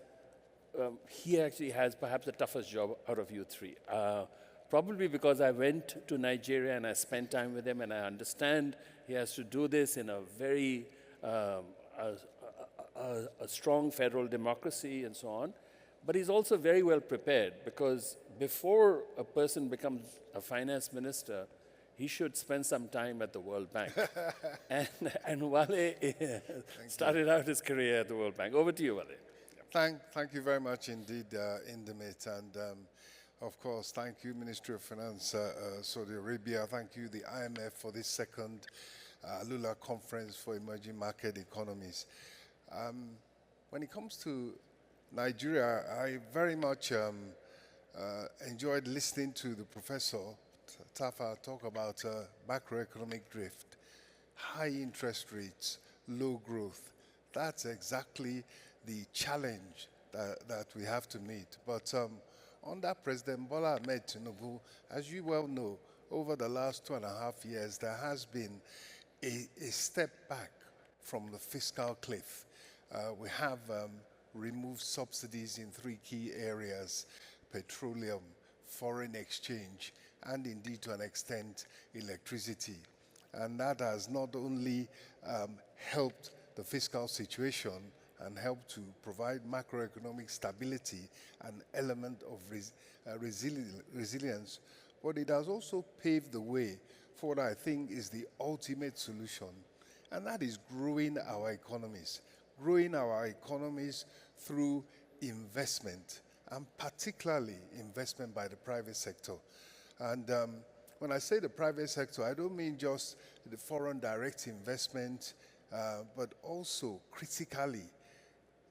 perhaps the toughest job out of you 3. Probably because I went to Nigeria and I spent time with him, and I understand he has to do this in a very a strong federal democracy and so on. But he's also very well prepared, because before a person becomes a finance minister, he should spend some time at the World Bank. and Wale started out his career at the World Bank. Over to you, Wale. Thank you very much indeed, Indemit. And of course, thank you, Ministry of Finance, Saudi Arabia. Thank you, the IMF, for this second Lula Conference for Emerging Market Economies. When it comes to Nigeria, I very much enjoyed listening to the professor, Tafa, talk about macroeconomic drift, high interest rates, low growth. That's exactly the challenge that we have to meet. But under President Bola Ahmed Tinubu, as you well know, over the last 2.5 years, there has been a step back from the fiscal cliff. We have removed subsidies in 3 key areas: petroleum, foreign exchange, and indeed to an extent electricity. And that has not only helped the fiscal situation and helped to provide macroeconomic stability, an element of resilience, but it has also paved the way for what I think is the ultimate solution, and that is growing our economies through investment, and particularly investment by the private sector. And when I say the private sector, I don't mean just the foreign direct investment, but also critically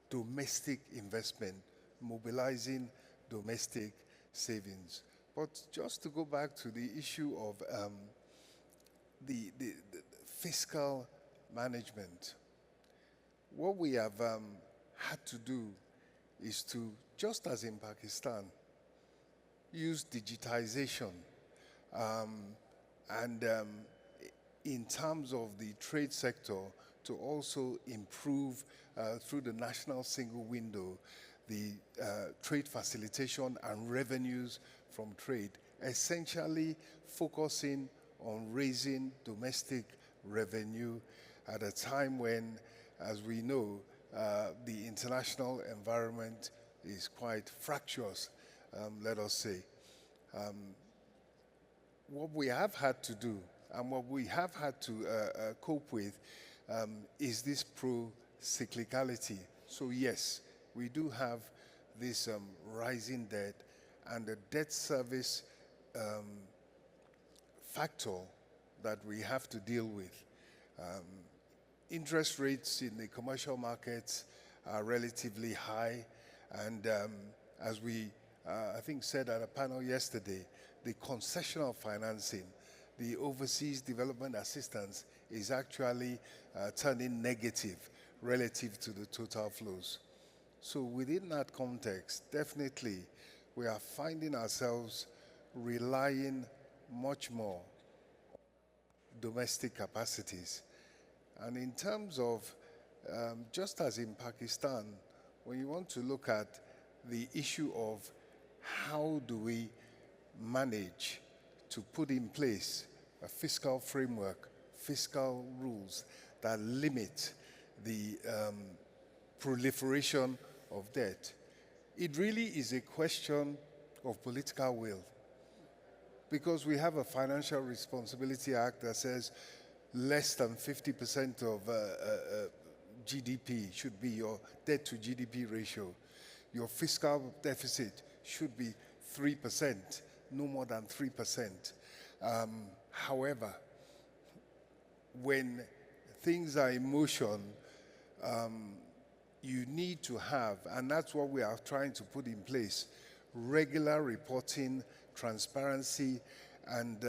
domestic investment, mobilizing domestic savings. But just to go back to the issue of the fiscal management, what we have had to do is to, just as in Pakistan, use digitization and in terms of the trade sector to also improve through the national single window the trade facilitation and revenues from trade, essentially focusing on raising domestic revenue at a time when, as we know, the international environment is quite fractious, let us say. What we have had to do and what we have had to cope with is this procyclicality. So yes, we do have this rising debt, and the debt service factor that we have to deal with. Interest rates in the commercial markets are relatively high, and as we, I think, said at a panel yesterday, the concessional financing, the overseas development assistance is actually turning negative relative to the total flows. So within that context, definitely we are finding ourselves relying much more on domestic capacities. And in terms of, just as in Pakistan, when you want to look at the issue of how do we manage to put in place a fiscal framework, fiscal rules that limit the proliferation of debt, it really is a question of political will. Because we have a Financial Responsibility Act that says less than 50% of GDP should be your debt to GDP ratio. Your fiscal deficit should be 3%, no more than 3%. However, when things are in motion, you need to have, and that's what we are trying to put in place, regular reporting, transparency, and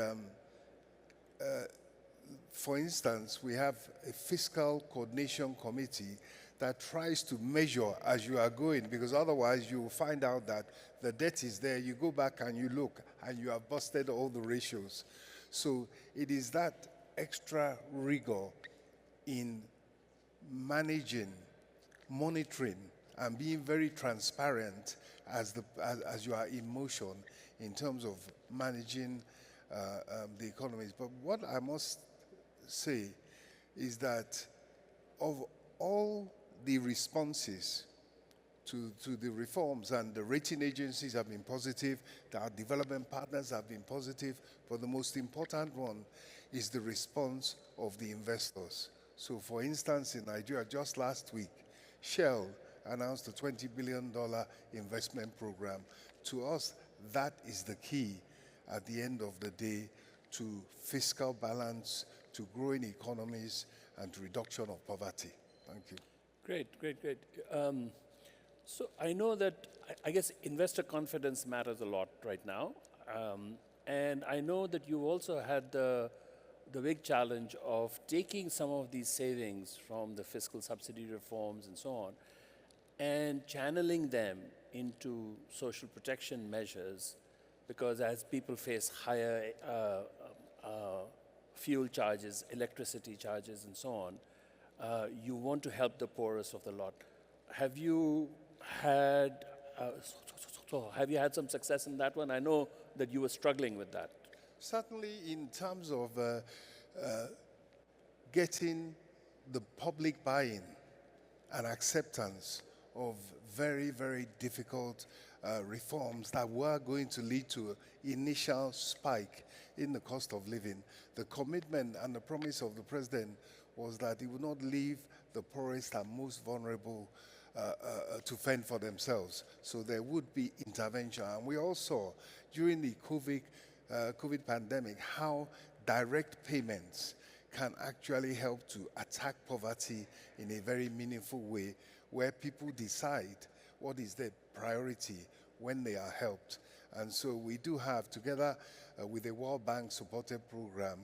for instance, we have a fiscal coordination committee that tries to measure as you are going, because otherwise you will find out that the debt is there, you go back and you look, and you have busted all the ratios. So it is that extra rigor in managing, monitoring, and being very transparent as you are in motion in terms of managing the economies. But what I must say is that of all the responses to the reforms, and the rating agencies have been positive, our development partners have been positive, but the most important one is the response of the investors. So for instance, in Nigeria, just last week, Shell announced a $20 billion investment program. To us, that is the key at the end of the day to fiscal balance, to growing economies, and to reduction of poverty. Thank you. Great. So I know that, I guess investor confidence matters a lot right now. And I know that you also had the big challenge of taking some of these savings from the fiscal subsidy reforms and so on, and channeling them into social protection measures, because as people face higher fuel charges, electricity charges, and so on, you want to help the poorest of the lot. Have you had some success in that one? I know that you were struggling with that. Certainly in terms of getting the public buy-in and acceptance of very, very difficult reforms that were going to lead to initial spike in the cost of living. The commitment and the promise of the president was that he would not leave the poorest and most vulnerable to fend for themselves. So there would be intervention. And we all saw during the COVID pandemic how direct payments can actually help to attack poverty in a very meaningful way, where people decide what is their priority when they are helped. And so we do have, together with the World Bank supported program,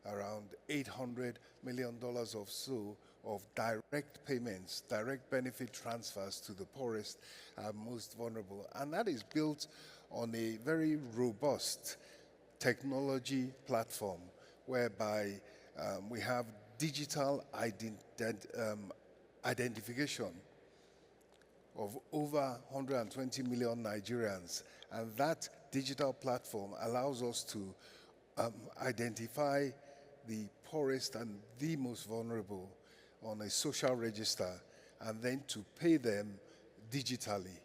around $800 million or so of direct payments, direct benefit transfers to the poorest and most vulnerable. And that is built on a very robust technology platform whereby we have digital identification of over 120 million Nigerians. And that digital platform allows us to identify the poorest and the most vulnerable on a social register, and then to pay them digitally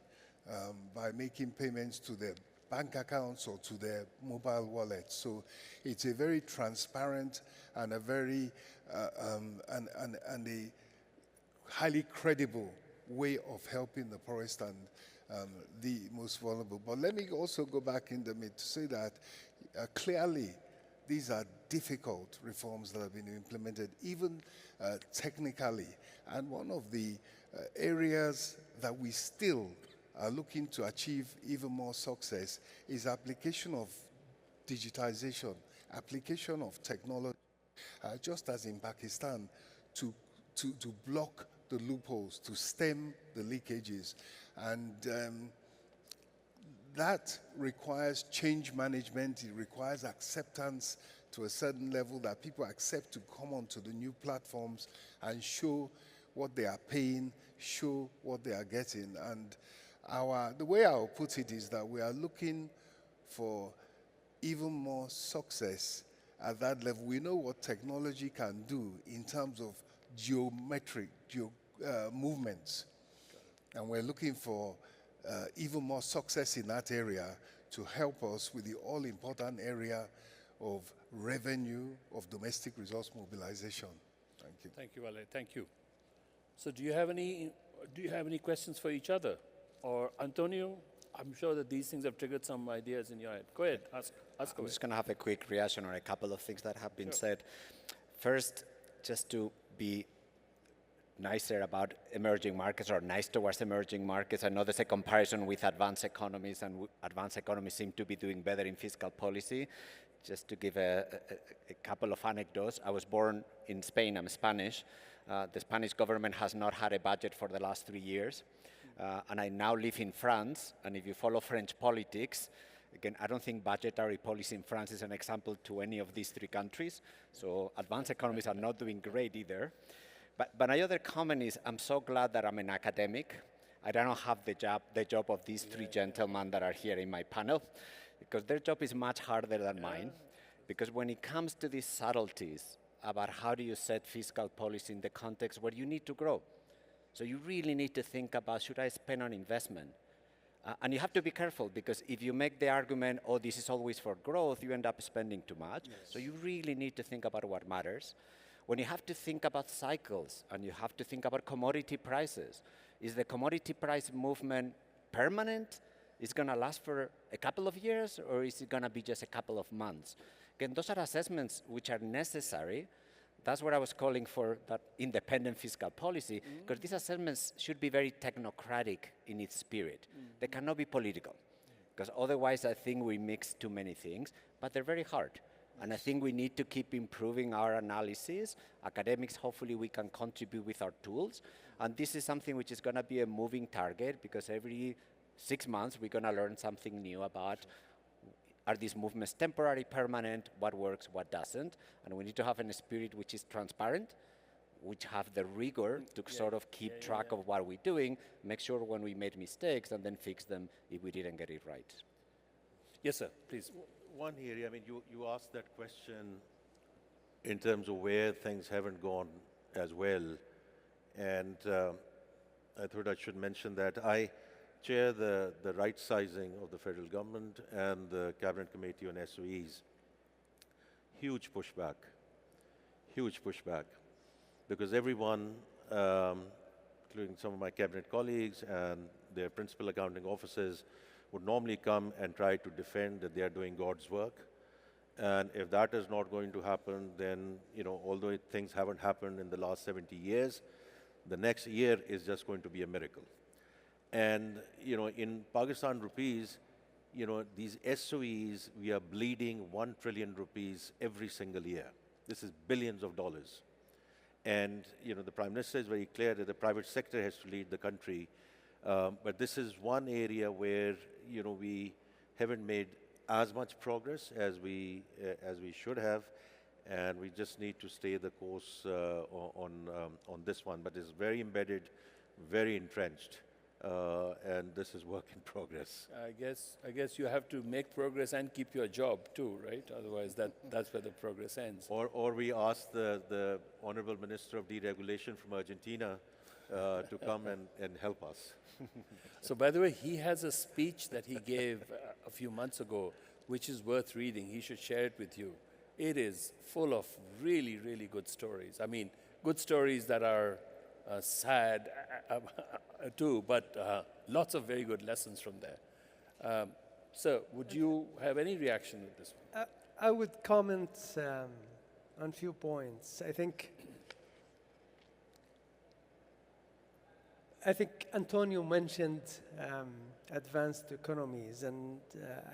by making payments to their bank accounts or to their mobile wallets. So it's a very transparent and a very and a highly credible way of helping the poorest and the most vulnerable. But let me also go back in the mid to say that clearly these are difficult reforms that have been implemented, even technically. And one of the areas that we still are looking to achieve even more success is application of digitization, application of technology, just as in Pakistan, to block the loopholes, to stem the leakages. And that requires change management. It requires acceptance to a certain level, that people accept to come onto the new platforms and show what they are paying, show what they are getting. And the way I'll put it is that we are looking for even more success at that level. We know what technology can do in terms of geometric movements. And we're looking for even more success in that area to help us with the all-important area of revenue, of domestic resource mobilization. Thank you. Thank you, Wale. Thank you. So do you have any questions for each other? Or Antonio, I'm sure that these things have triggered some ideas in your head. Go ahead, ask away. I'm just going to have a quick reaction on a couple of things that have been said. First, just to be nicer about emerging markets, or nice towards emerging markets. I know there's a comparison with advanced economies, and advanced economies seem to be doing better in fiscal policy. Just to give a couple of anecdotes, I was born in Spain, I'm Spanish. The Spanish government has not had a budget for the last 3 years. And I now live in France, and if you follow French politics, again, I don't think budgetary policy in France is an example to any of these 3 countries. So advanced economies are not doing great either. But my other comment is, I'm so glad that I'm an academic. I don't have the job of these 3 gentlemen that are here in my panel, because their job is much harder than mine. Because when it comes to these subtleties about how do you set fiscal policy in the context where you need to grow. So you really need to think about, should I spend on investment? And you have to be careful, because if you make the argument, oh, this is always for growth, you end up spending too much. Yes. So you really need to think about what matters. When you have to think about cycles, and you have to think about commodity prices, is the commodity price movement permanent? Is it going to last for a couple of years, or is it going to be just a couple of months? Again, those are assessments which are necessary. That's what I was calling for, that independent fiscal policy, because these assessments should be very technocratic in its spirit. They cannot be political, because otherwise I think we mix too many things, but they're very hard. And I think we need to keep improving our analysis. Academics, hopefully we can contribute with our tools. And this is something which is going to be a moving target, because every 6 months we're going to learn something new about, are these movements temporary, permanent, what works, what doesn't? And we need to have a spirit which is transparent, which have the rigor to sort of keep track of what we're doing, make sure when we made mistakes, and then fix them if we didn't get it right. Yes, sir, please. one area, I mean, you asked that question in terms of where things haven't gone as well. And I thought I should mention that I chair the right sizing of the federal government and the Cabinet Committee on SOEs. Huge pushback, because everyone, including some of my cabinet colleagues and their principal accounting officers, would normally come and try to defend that they are doing God's work. And if that is not going to happen, then, although things haven't happened in the last 70 years, the next year is just going to be a miracle. And, in Pakistan rupees, these SOEs, we are bleeding 1 trillion rupees every single year. This is billions of dollars. And, the Prime Minister is very clear that the private sector has to lead the country. But this is one area where, we haven't made as much progress as we should have. And we just need to stay the course on this one. But it's very embedded, very entrenched. And this is work in progress. I guess you have to make progress and keep your job too, right? Otherwise, that's where the progress ends. Or we ask the Honorable Minister of Deregulation from Argentina to come and help us. So, by the way, he has a speech that he gave a few months ago, which is worth reading. He should share it with you. It is full of really, really good stories. I mean, good stories that are sad too, but lots of very good lessons from there. So, would you have any reaction with this one? I would comment on a few points. I think Antonio mentioned advanced economies, and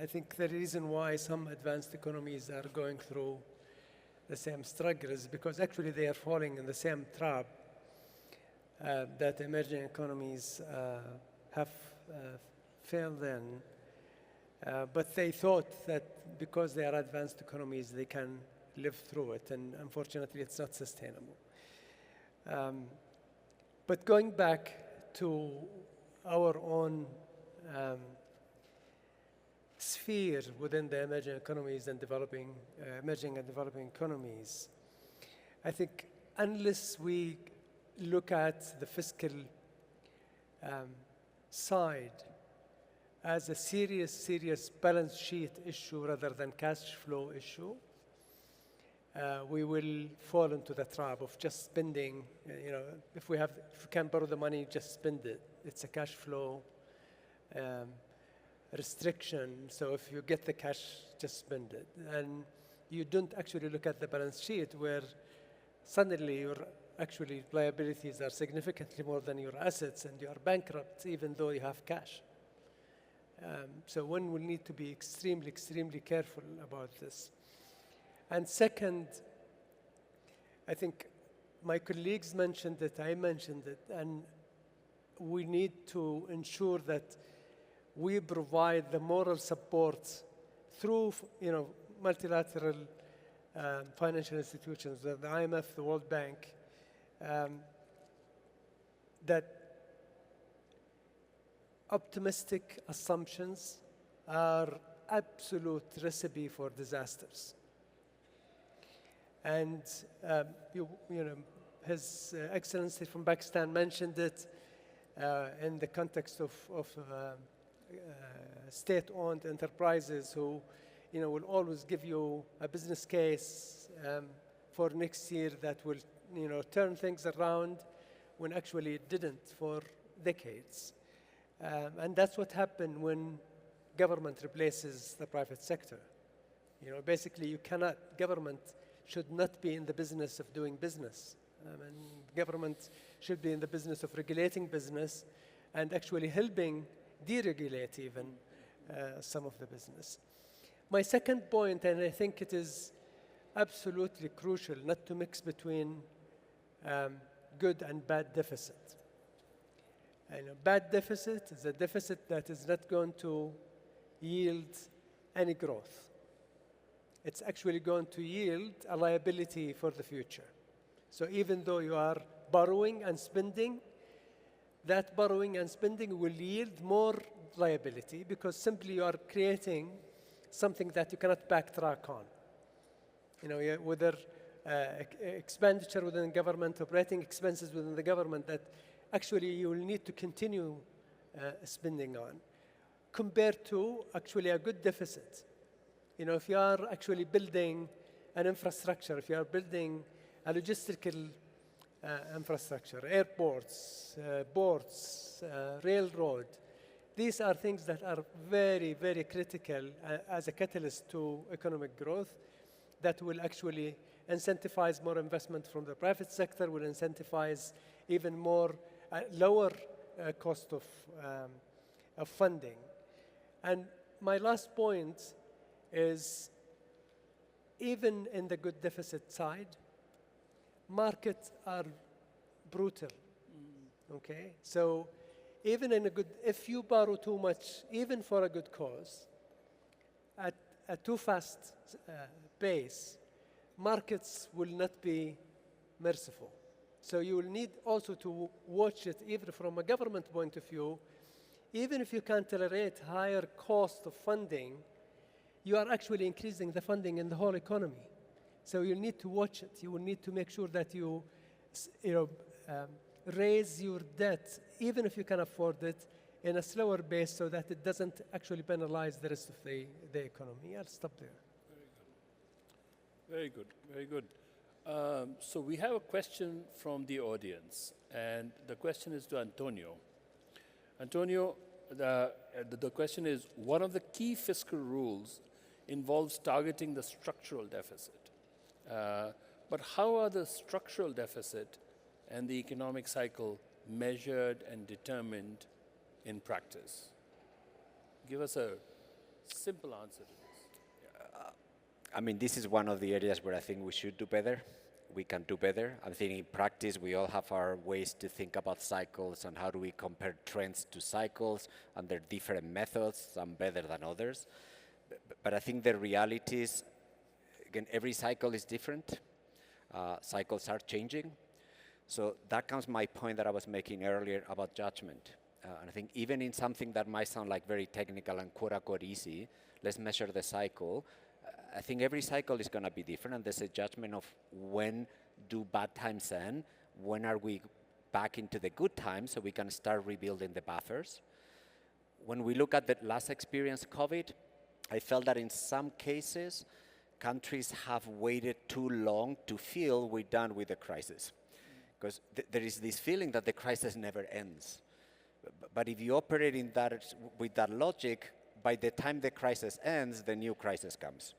I think the reason why some advanced economies are going through the same struggle is because actually they are falling in the same trap that emerging economies have failed in. But they thought that because they are advanced economies, they can live through it, and unfortunately, it's not sustainable. But going back to our own sphere within the emerging economies and emerging and developing economies, I think unless we look at the fiscal side as a serious balance sheet issue rather than cash flow issue, we will fall into the trap of just spending. If we can borrow the money, just spend it. It's a cash flow restriction. So if you get the cash, just spend it. And you don't actually look at the balance sheet where suddenly your actually liabilities are significantly more than your assets and you are bankrupt even though you have cash. So one will need to be extremely careful about this. And second, I think my colleagues mentioned it, I mentioned it, and we need to ensure that we provide the moral support through, multilateral financial institutions, the IMF, the World Bank, that optimistic assumptions are absolute recipe for disasters. And His Excellency from Pakistan mentioned it in the context of state-owned enterprises who, will always give you a business case for next year that will, turn things around when actually it didn't for decades. And that's what happened when government replaces the private sector. Basically, government should not be in the business of doing business. And government should be in the business of regulating business and actually helping deregulate even some of the business. My second point, and I think it is absolutely crucial not to mix between good and bad deficit. And a bad deficit is a deficit that is not going to yield any growth. It's actually going to yield a liability for the future. So even though you are borrowing and spending, that borrowing and spending will yield more liability because simply you are creating something that you cannot backtrack on. You know, whether expenditure within government, operating expenses within the government that actually you will need to continue spending on, compared to actually a good deficit. You know, if you are actually building an infrastructure, if you are building a logistical infrastructure, airports, ports, railroad, these are things that are very, very critical as a catalyst to economic growth that will actually incentivize more investment from the private sector, will incentivize even more lower cost of funding. And my last point is, even in the good deficit side, markets are brutal, okay? So even in a good, if you borrow too much, even for a good cause, at a too fast pace, markets will not be merciful. So you will need also to watch it even from a government point of view. Even if you can tolerate higher cost of funding, you are actually increasing the funding in the whole economy. So you need to watch it. You will need to make sure that you raise your debt, even if you can afford it, in a slower pace so that it doesn't actually penalize the rest of the economy. I'll stop there. Very good, very good. So we have a question from the audience, and the question is to Antonio. Antonio, the question is, one of the key fiscal rules involves targeting the structural deficit. But how are the structural deficit and the economic cycle measured and determined in practice? Give us a simple answer to this. I mean, this is one of the areas where I think we should do better. We can do better. I think in practice, we all have our ways to think about cycles and how do we compare trends to cycles, and there are different methods, some better than others. But I think the reality is, again, every cycle is different. Cycles are changing. So that comes my point that I was making earlier about judgment. And I think even in something that might sound like very technical and quote-unquote easy, let's measure the cycle. I think every cycle is going to be different, and there's a judgment of when do bad times end, when are we back into the good times so we can start rebuilding the buffers. When we look at the last experience, COVID, I felt that in some cases, countries have waited too long to feel we're done with the crisis. Because there is this feeling that the crisis never ends. But if you operate in that, with that logic, by the time the crisis ends, the new crisis comes.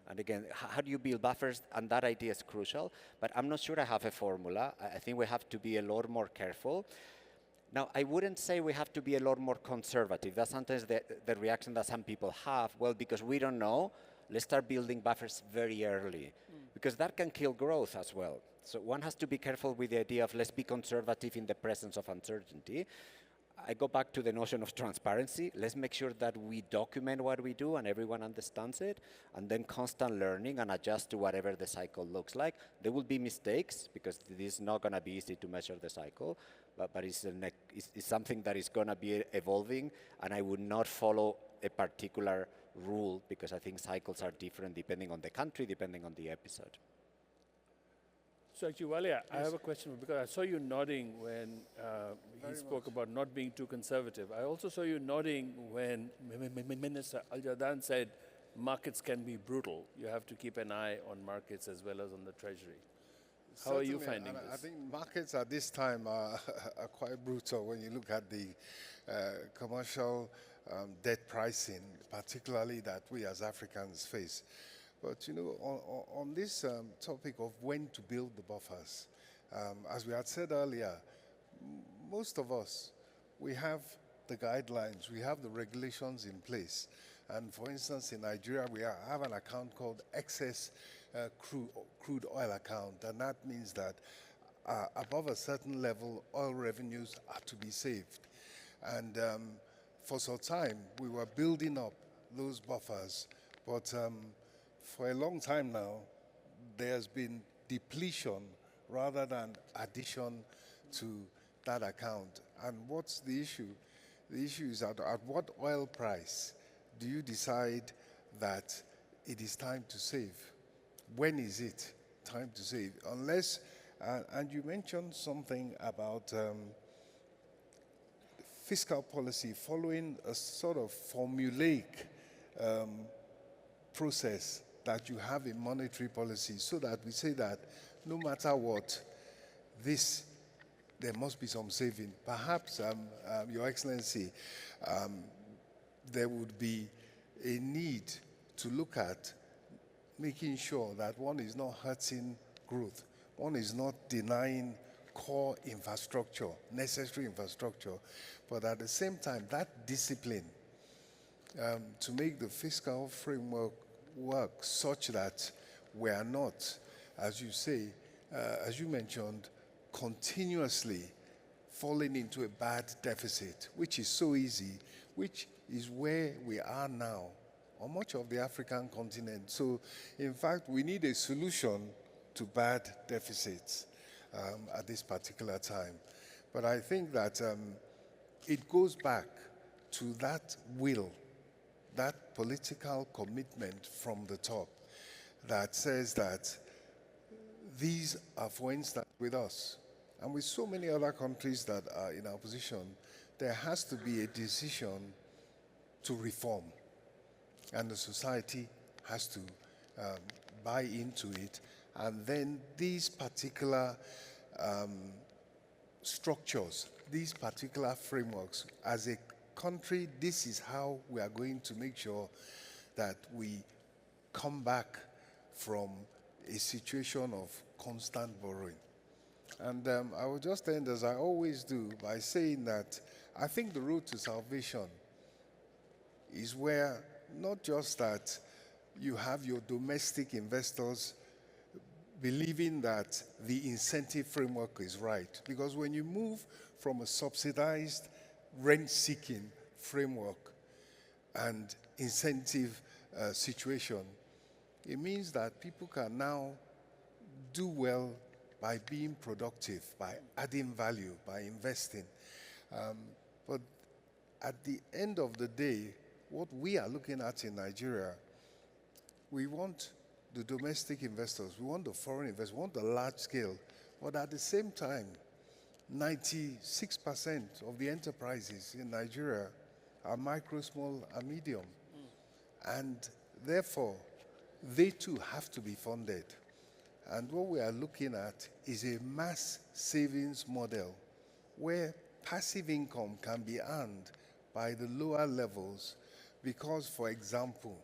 And again, how do you build buffers? And that idea is crucial. But I'm not sure I have a formula. I think we have to be a lot more careful. Now, I wouldn't say we have to be a lot more conservative. That's sometimes the reaction that some people have. Well, because we don't know, let's start building buffers very early. Because that can kill growth as well. So one has to be careful with the idea of let's be conservative in the presence of uncertainty. I go back to the notion of transparency. Let's make sure that we document what we do and everyone understands it, and then constant learning and adjust to whatever the cycle looks like. There will be mistakes because it is not going to be easy to measure the cycle, but it's something that is going to be evolving, and I would not follow a particular rule because I think cycles are different depending on the country, depending on the episode. So actually, Walia, I have a question because I saw you nodding when he spoke about not being too conservative. I also saw you nodding when Minister Al-Jadaan said markets can be brutal. You have to keep an eye on markets as well as on the Treasury. How are you finding this? I think markets at this time are quite brutal when you look at the commercial debt pricing, particularly that we as Africans face. But, you know, on this topic of when to build the buffers, as we had said earlier, most of us, we have the guidelines, we have the regulations in place. And for instance, in Nigeria, we have an account called excess crude oil account. And that means that above a certain level, oil revenues are to be saved. And for some time, we were building up those buffers. But for a long time now, there's been depletion rather than addition to that account. And what's the issue? The issue is at what oil price do you decide that it is time to save. When is it time to save? Unless, and you mentioned something about fiscal policy following a sort of formulaic process that you have in monetary policy, so that we say that no matter what, there must be some saving. Perhaps, Your Excellency, there would be a need to look at making sure that one is not hurting growth, one is not denying core infrastructure, necessary infrastructure, but at the same time, that discipline to make the fiscal framework work such that we are not, as you say, as you mentioned, continuously falling into a bad deficit, which is so easy, which is where we are now on much of the African continent. So, in fact, we need a solution to bad deficits at this particular time. But I think that it goes back to that will, that political commitment from the top that says that these are, for instance, with us and with so many other countries that are in our position, there has to be a decision to reform. And the society has to buy into it. And then these particular structures, these particular frameworks, as a country, this is how we are going to make sure that we come back from a situation of constant borrowing. And I will just end, as I always do, by saying that I think the road to salvation is where not just that you have your domestic investors believing that the incentive framework is right. Because when you move from a subsidized rent-seeking framework and incentive situation, it means that people can now do well by being productive, by adding value, by investing. But at the end of the day, what we are looking at in Nigeria, we want the domestic investors, we want the foreign investors, we want the large scale, but at the same time, 96% of the enterprises in Nigeria are micro, small, and medium. And therefore, they too have to be funded. And what we are looking at is a mass savings model where passive income can be earned by the lower levels because, for example,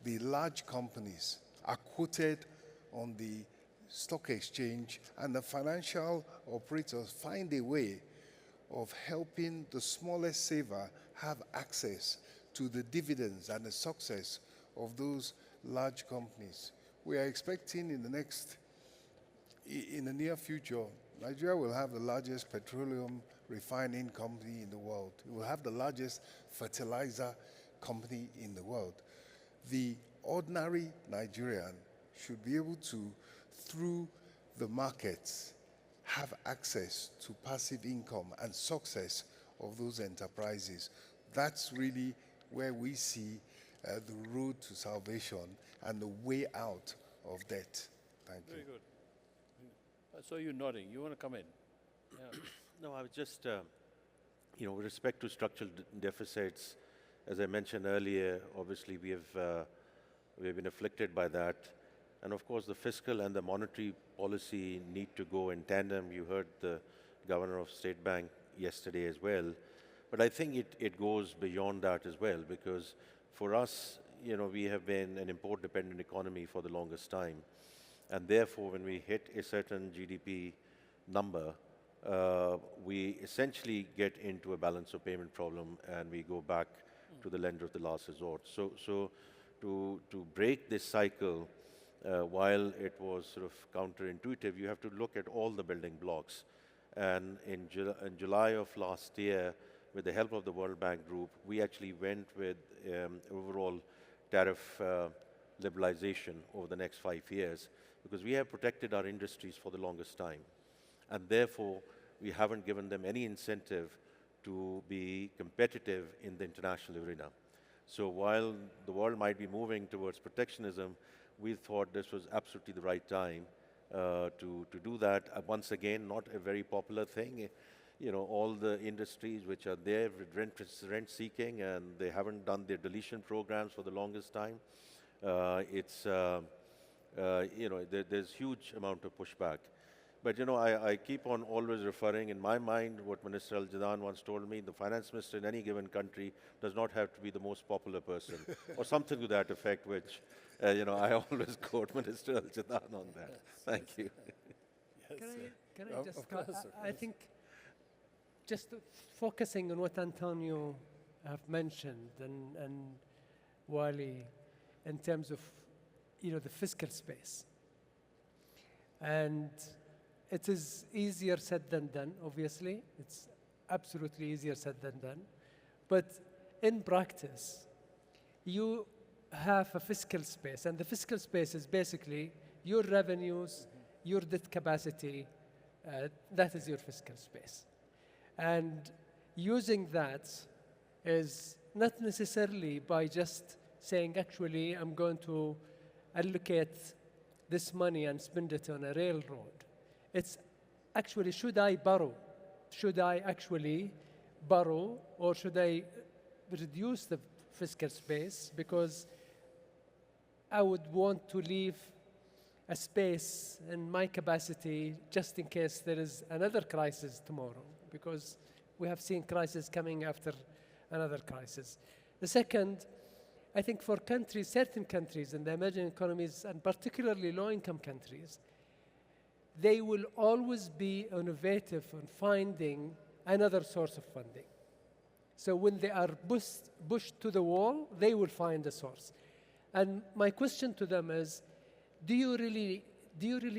the large companies are quoted on the stock exchange and the financial operators find a way of helping the smallest saver have access to the dividends and the success of those large companies. We are expecting in the near future, Nigeria will have the largest petroleum refining company in the world. It will have the largest fertilizer company in the world. The ordinary Nigerian should be able to, through the markets, have access to passive income and success of those enterprises. That's really where we see the road to salvation and the way out of debt. Thank you. Very good. I saw you nodding. You want to come in? Yeah. No, I was just, with respect to structural deficits, as I mentioned earlier, obviously we have been afflicted by that. And of course, the fiscal and the monetary policy need to go in tandem. You heard the governor of State Bank yesterday as well. But I think it goes beyond that as well, because for us, we have been an import-dependent economy for the longest time. And therefore, when we hit a certain GDP number, we essentially get into a balance of payment problem and we go back to the lender of the last resort. So to break this cycle, while it was sort of counterintuitive, you have to look at all the building blocks. And in July of last year, with the help of the World Bank Group, we actually went with overall tariff liberalization over the next 5 years, because we have protected our industries for the longest time. And therefore, we haven't given them any incentive to be competitive in the international arena. So while the world might be moving towards protectionism, we thought this was absolutely the right time to do that. Once again, not a very popular thing. You know, all the industries which are there with rent seeking, and they haven't done their deletion programs for the longest time. You know, there's huge amount of pushback. But you know, I keep on always referring in my mind what Minister Al-Jadaan once told me: the finance minister in any given country does not have to be the most popular person, or something to that effect. Which, you know, I always quote Minister Al-Jadaan on that. Thank you. Can I Of just? course, of I think just focusing on what Antonio have mentioned and Wally in terms of the fiscal space. And it is easier said than done, obviously. It's absolutely easier said than done. But in practice, you have a fiscal space, and the fiscal space is basically your revenues, your debt capacity, that is your fiscal space. And using that is not necessarily by just saying, actually, I'm going to allocate this money and spend it on a railroad. It's actually, should I borrow? Should I actually borrow, or should I reduce the fiscal space? Because I would want to leave a space in my capacity just in case there is another crisis tomorrow, because we have seen crisis coming after another crisis. The second, I think for countries, certain countries in the emerging economies, and particularly low-income countries, they will always be innovative in finding another source of funding. So when they are pushed to the wall, they will find a source. And my question to them is, do you really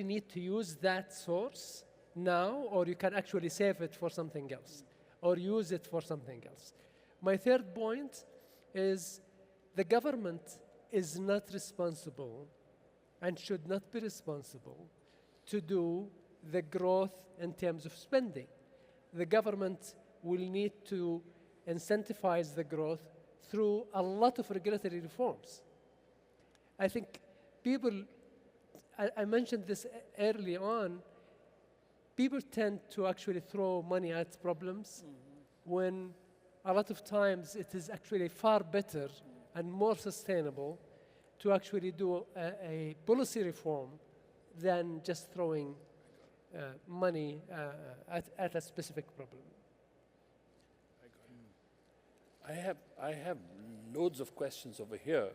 need to use that source now, or you can actually save it for something else, or use it for something else? My third point is, the government is not responsible and should not be responsible to do the growth in terms of spending. The government will need to incentivize the growth through a lot of regulatory reforms. I think people, I mentioned this early on, people tend to actually throw money at problems when a lot of times it is actually far better and more sustainable to actually do a policy reform than just throwing money at a specific problem. I have loads of questions over here,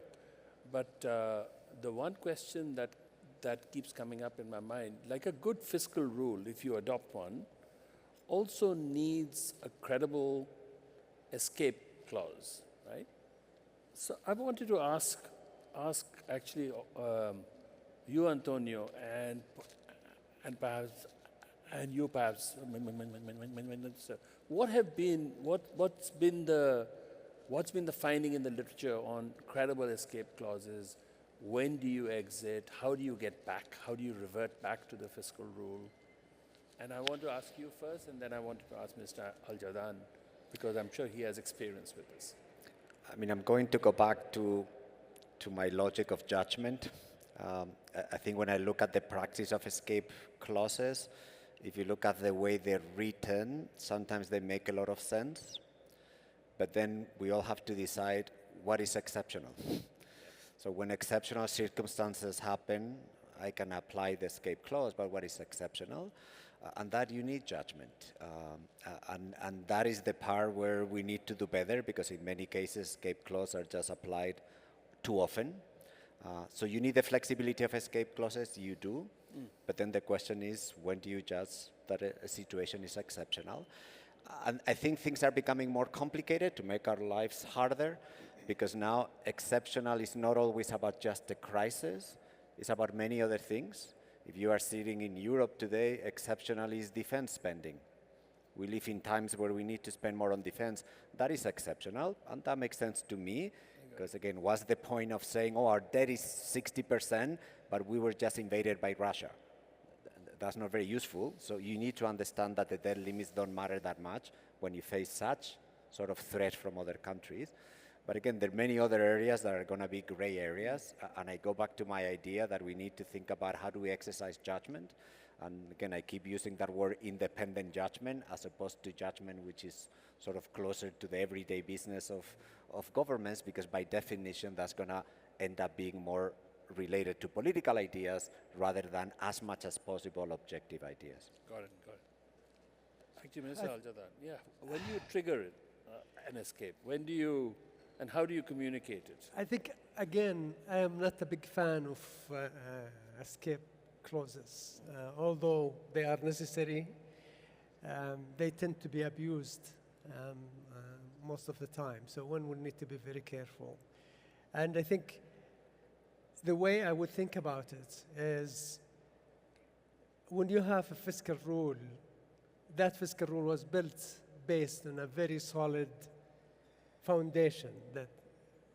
but the one question that keeps coming up in my mind, like a good fiscal rule, if you adopt one, also needs a credible escape clause, right? So I wanted to ask actually you, Antonio, and perhaps you, perhaps, what's been the finding in the literature on credible escape clauses? When do you exit? How do you get back? How do you revert back to the fiscal rule? And I want to ask you first, and then I wanted to ask Mr. Al-Jadaan, because I'm sure he has experience with this. I mean, I'm going to go back to my logic of judgment. I think when I look at the practice of escape clauses, if you look at the way they're written, sometimes they make a lot of sense, but then we all have to decide what is exceptional. So when exceptional circumstances happen, I can apply the escape clause, but what is exceptional? And that you need judgment. And that is the part where we need to do better, because in many cases, escape clauses are just applied too often. So you need the flexibility of escape clauses, you do. But then the question is, when do you judge that a situation is exceptional? And I think things are becoming more complicated to make our lives harder, because now exceptional is not always about just the crisis, it's about many other things. If you are sitting in Europe today, exceptional is defense spending. We live in times where we need to spend more on defense. That is exceptional, and that makes sense to me, because again, what's the point of saying, oh, our debt is 60%, but we were just invaded by Russia? That's not very useful. So you need to understand that the debt limits don't matter that much when you face such sort of threat from other countries. But again, there are many other areas that are going to be gray areas. And I go back to my idea that we need to think about how do we exercise judgment. And again, I keep using that word independent judgment as opposed to judgment which is sort of closer to the everyday business of governments, because by definition, that's going to end up being more related to political ideas rather than as much as possible objective ideas. Got it, got it. Actually, Minister Al-Jadaan, yeah, when do you trigger it, an escape? When do you, and how do you communicate it? I think, again, I am not a big fan of escape clauses. Although they are necessary, they tend to be abused most of the time. So one would need to be very careful. And I think the way I would think about it is when you have a fiscal rule, that fiscal rule was built based on a very solid foundation that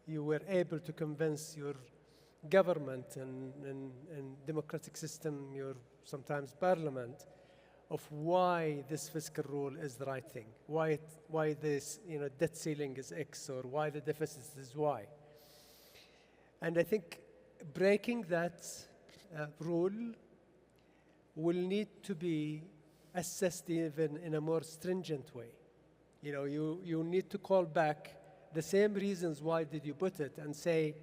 you were able to convince your government and democratic system, your sometimes parliament, of why this fiscal rule is the right thing, why this debt ceiling is X or why the deficit is Y. And I think breaking that rule will need to be assessed even in a more stringent way. You need to call back the same reasons why did you put it and say,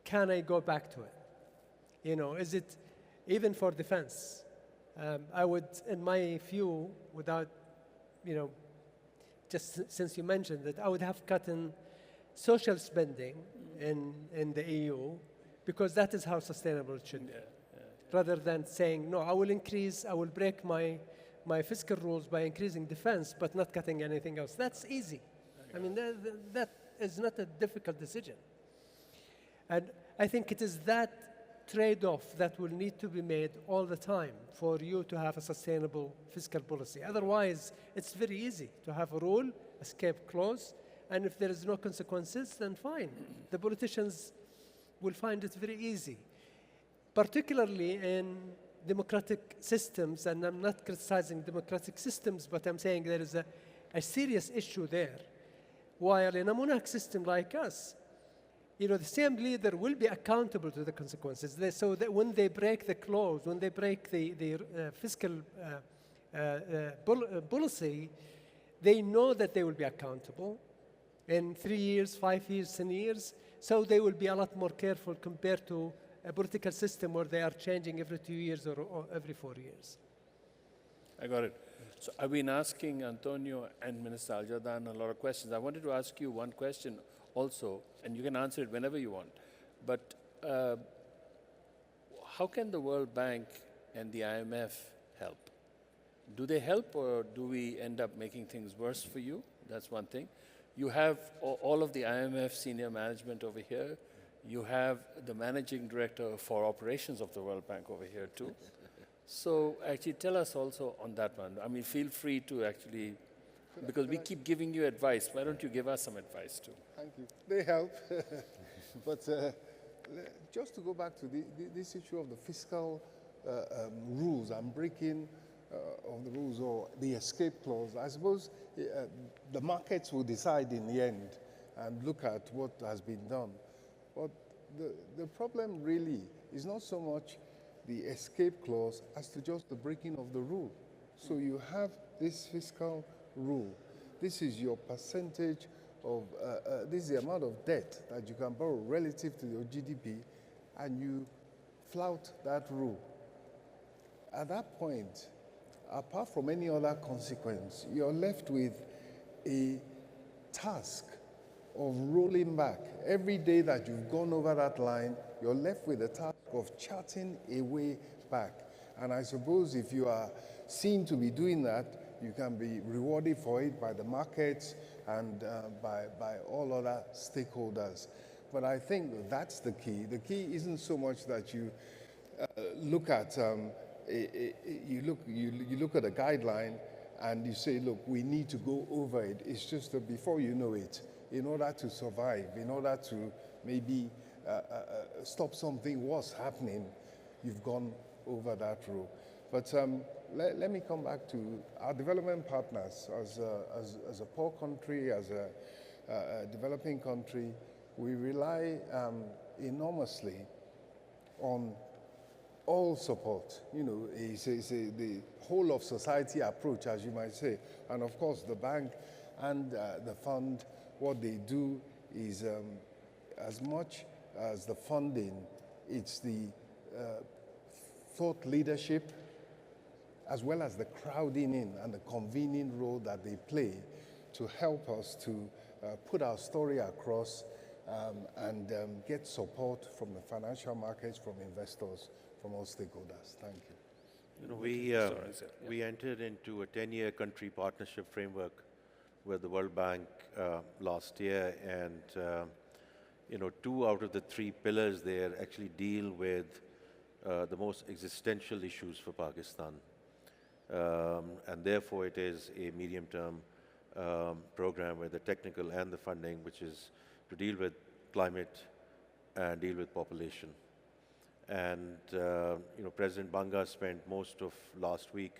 can I go back to it? Is it even for defense? I would, in my view, without, just since you mentioned it, I would have cut in social spending in the EU, because that is how sustainable it should be. Rather than saying, no, I will break my fiscal rules by increasing defense, but not cutting anything else. That's easy. I mean, that is not a difficult decision. And I think it is that trade-off that will need to be made all the time for you to have a sustainable fiscal policy. Otherwise, it's very easy to have a rule, escape clause, and if there is no consequences, then fine. The politicians will find it very easy, particularly in democratic systems, and I'm not criticizing democratic systems, but I'm saying there is a serious issue there. While in a monarch system like us, the same leader will be accountable to the consequences. So that when they break the clause, when they break the fiscal policy, they know that they will be accountable in 3 years, 5 years, 10 years. So they will be a lot more careful compared to a political system where they are changing every 2 years or every 4 years. I got it. So I've been asking Antonio and Minister Al-Jadaan a lot of questions. I wanted to ask you one question also, and you can answer it whenever you want. But how can the World Bank and the IMF help? Do they help, or do we end up making things worse for you? That's one thing. You have all of the IMF senior management over here. You have the managing director for operations of the World Bank over here too. So actually tell us also on that one. I mean, feel free to actually, because we keep giving you advice. Why don't you give us some advice too? Thank you. They help. But just to go back to this issue of the fiscal rules and breaking of the rules or the escape clause, I suppose the markets will decide in the end and look at what has been done. But the problem really is not so much the escape clause as to just the breaking of the rule. So you have this fiscal rule. This is your percentage of, this is the amount of debt that you can borrow relative to your GDP, and you flout that rule. At that point, apart from any other consequence, you're left with a task of rolling back. Every day that you've gone over that line, you're left with a task of charting a way back. And I suppose if you are seen to be doing that, you can be rewarded for it by the markets and by all other stakeholders. But I think that's the key. The key isn't so much that you look at you look at a guideline and you say, look, we need to go over it. It's just that before you know it, in order to survive, in order to maybe stop something worse happening, you've gone over that rule. But let me come back to our development partners as a poor country, as developing country, we rely enormously on all support. You know, it's the whole of society approach, as you might say. And of course, the bank and the fund, what they do is as much as the funding, it's the thought leadership, as well as the crowding in and the convening role that they play to help us to put our story across and get support from the financial markets, from investors, from all stakeholders. Thank you. You know, we entered into a 10-year country partnership framework with the World Bank last year, and you know, 2 out of the 3 pillars there actually deal with the most existential issues for Pakistan. And therefore it is a medium-term program with the technical and the funding, which is to deal with climate and deal with population. And you know, President Banga spent most of last week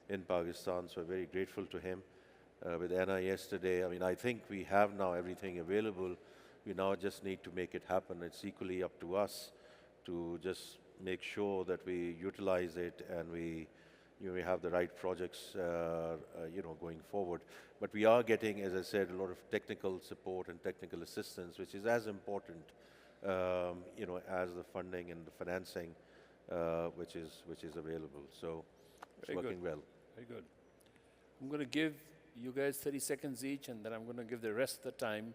in Pakistan, so we're very grateful to him. With Anna yesterday, I mean, I think we have now everything available. We now just need to make it happen. It's equally up to us to just make sure that we utilize it and we have the right projects, you know, going forward. But we are getting, as I said, a lot of technical support and technical assistance, which is as important, you know, as the funding and the financing, which is available. So it's working well. Very good. I'm going to give you guys 30 seconds each, and then I'm going to give the rest of the time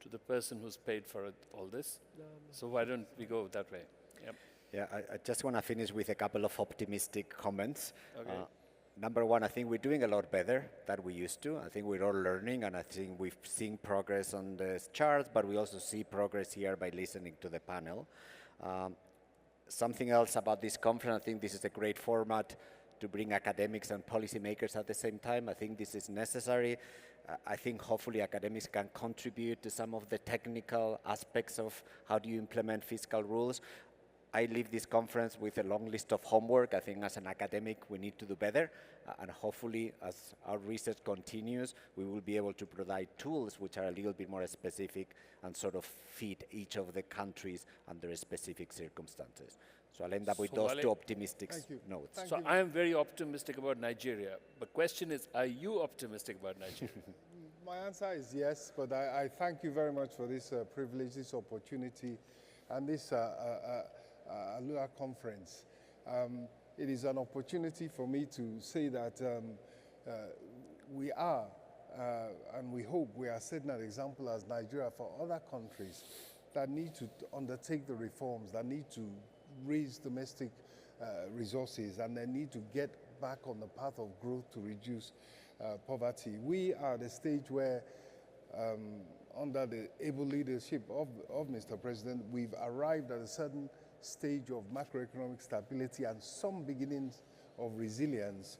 to the person who's paid for all this. So why don't we go that way? Yep. Yeah, I just want to finish with a couple of optimistic comments. Okay. Number one, I think we're doing a lot better than we used to. I think we're all learning, and I think we've seen progress on the charts, but we also see progress here by listening to the panel. Something else about this conference, I think this is a great format to bring academics and policymakers at the same time. I think this is necessary. I think hopefully academics can contribute to some of the technical aspects of how do you implement fiscal rules. I leave this conference with a long list of homework. I think as an academic, we need to do better. And hopefully, as our research continues, we will be able to provide tools which are a little bit more specific and sort of fit each of the countries under specific circumstances. So I'll end up with those 2 optimistic notes. So I am very optimistic about Nigeria. The question is, are you optimistic about Nigeria? My answer is yes, but I thank you very much for this privilege, this opportunity, and this Alua conference. It is an opportunity for me to say that we are, and we hope we are setting an example as Nigeria for other countries that need to undertake the reforms, that need to raise domestic resources, and they need to get back on the path of growth to reduce poverty. We are at the stage where, under the able leadership of Mr. President, we've arrived at a certain stage of macroeconomic stability and some beginnings of resilience.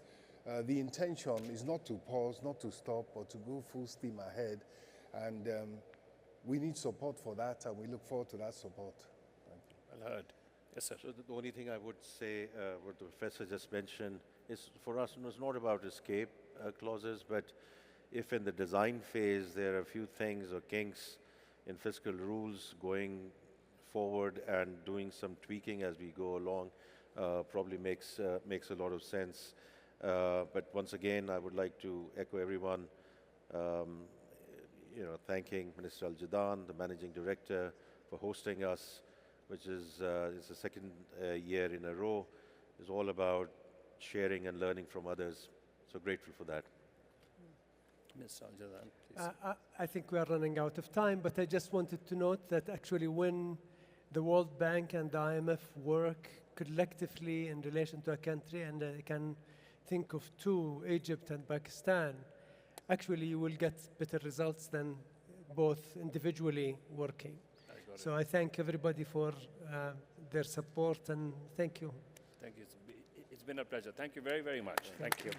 The intention is not to pause, not to stop, but to go full steam ahead. And we need support for that, and we look forward to that support. Thank you. Well heard. Yes, sir. So the only thing I would say, what the professor just mentioned, is for us, it's not about escape clauses, but if in the design phase there are a few things or kinks in fiscal rules going forward and doing some tweaking as we go along, probably makes a lot of sense. But once again, I would like to echo everyone, you know, thanking Minister Al-Jadaan, the Managing Director, for hosting us, which is the 2nd year in a row. It's all about sharing and learning from others. So grateful for that. Ms. Al-Jadaan, please. I think we are running out of time, but I just wanted to note that actually when the World Bank and the IMF work collectively in relation to a country, and I can think of 2, Egypt and Pakistan, actually you will get better results than both individually working. So I thank everybody for their support, and thank you. Thank you. It's been a pleasure. Thank you very, very much. Thank you.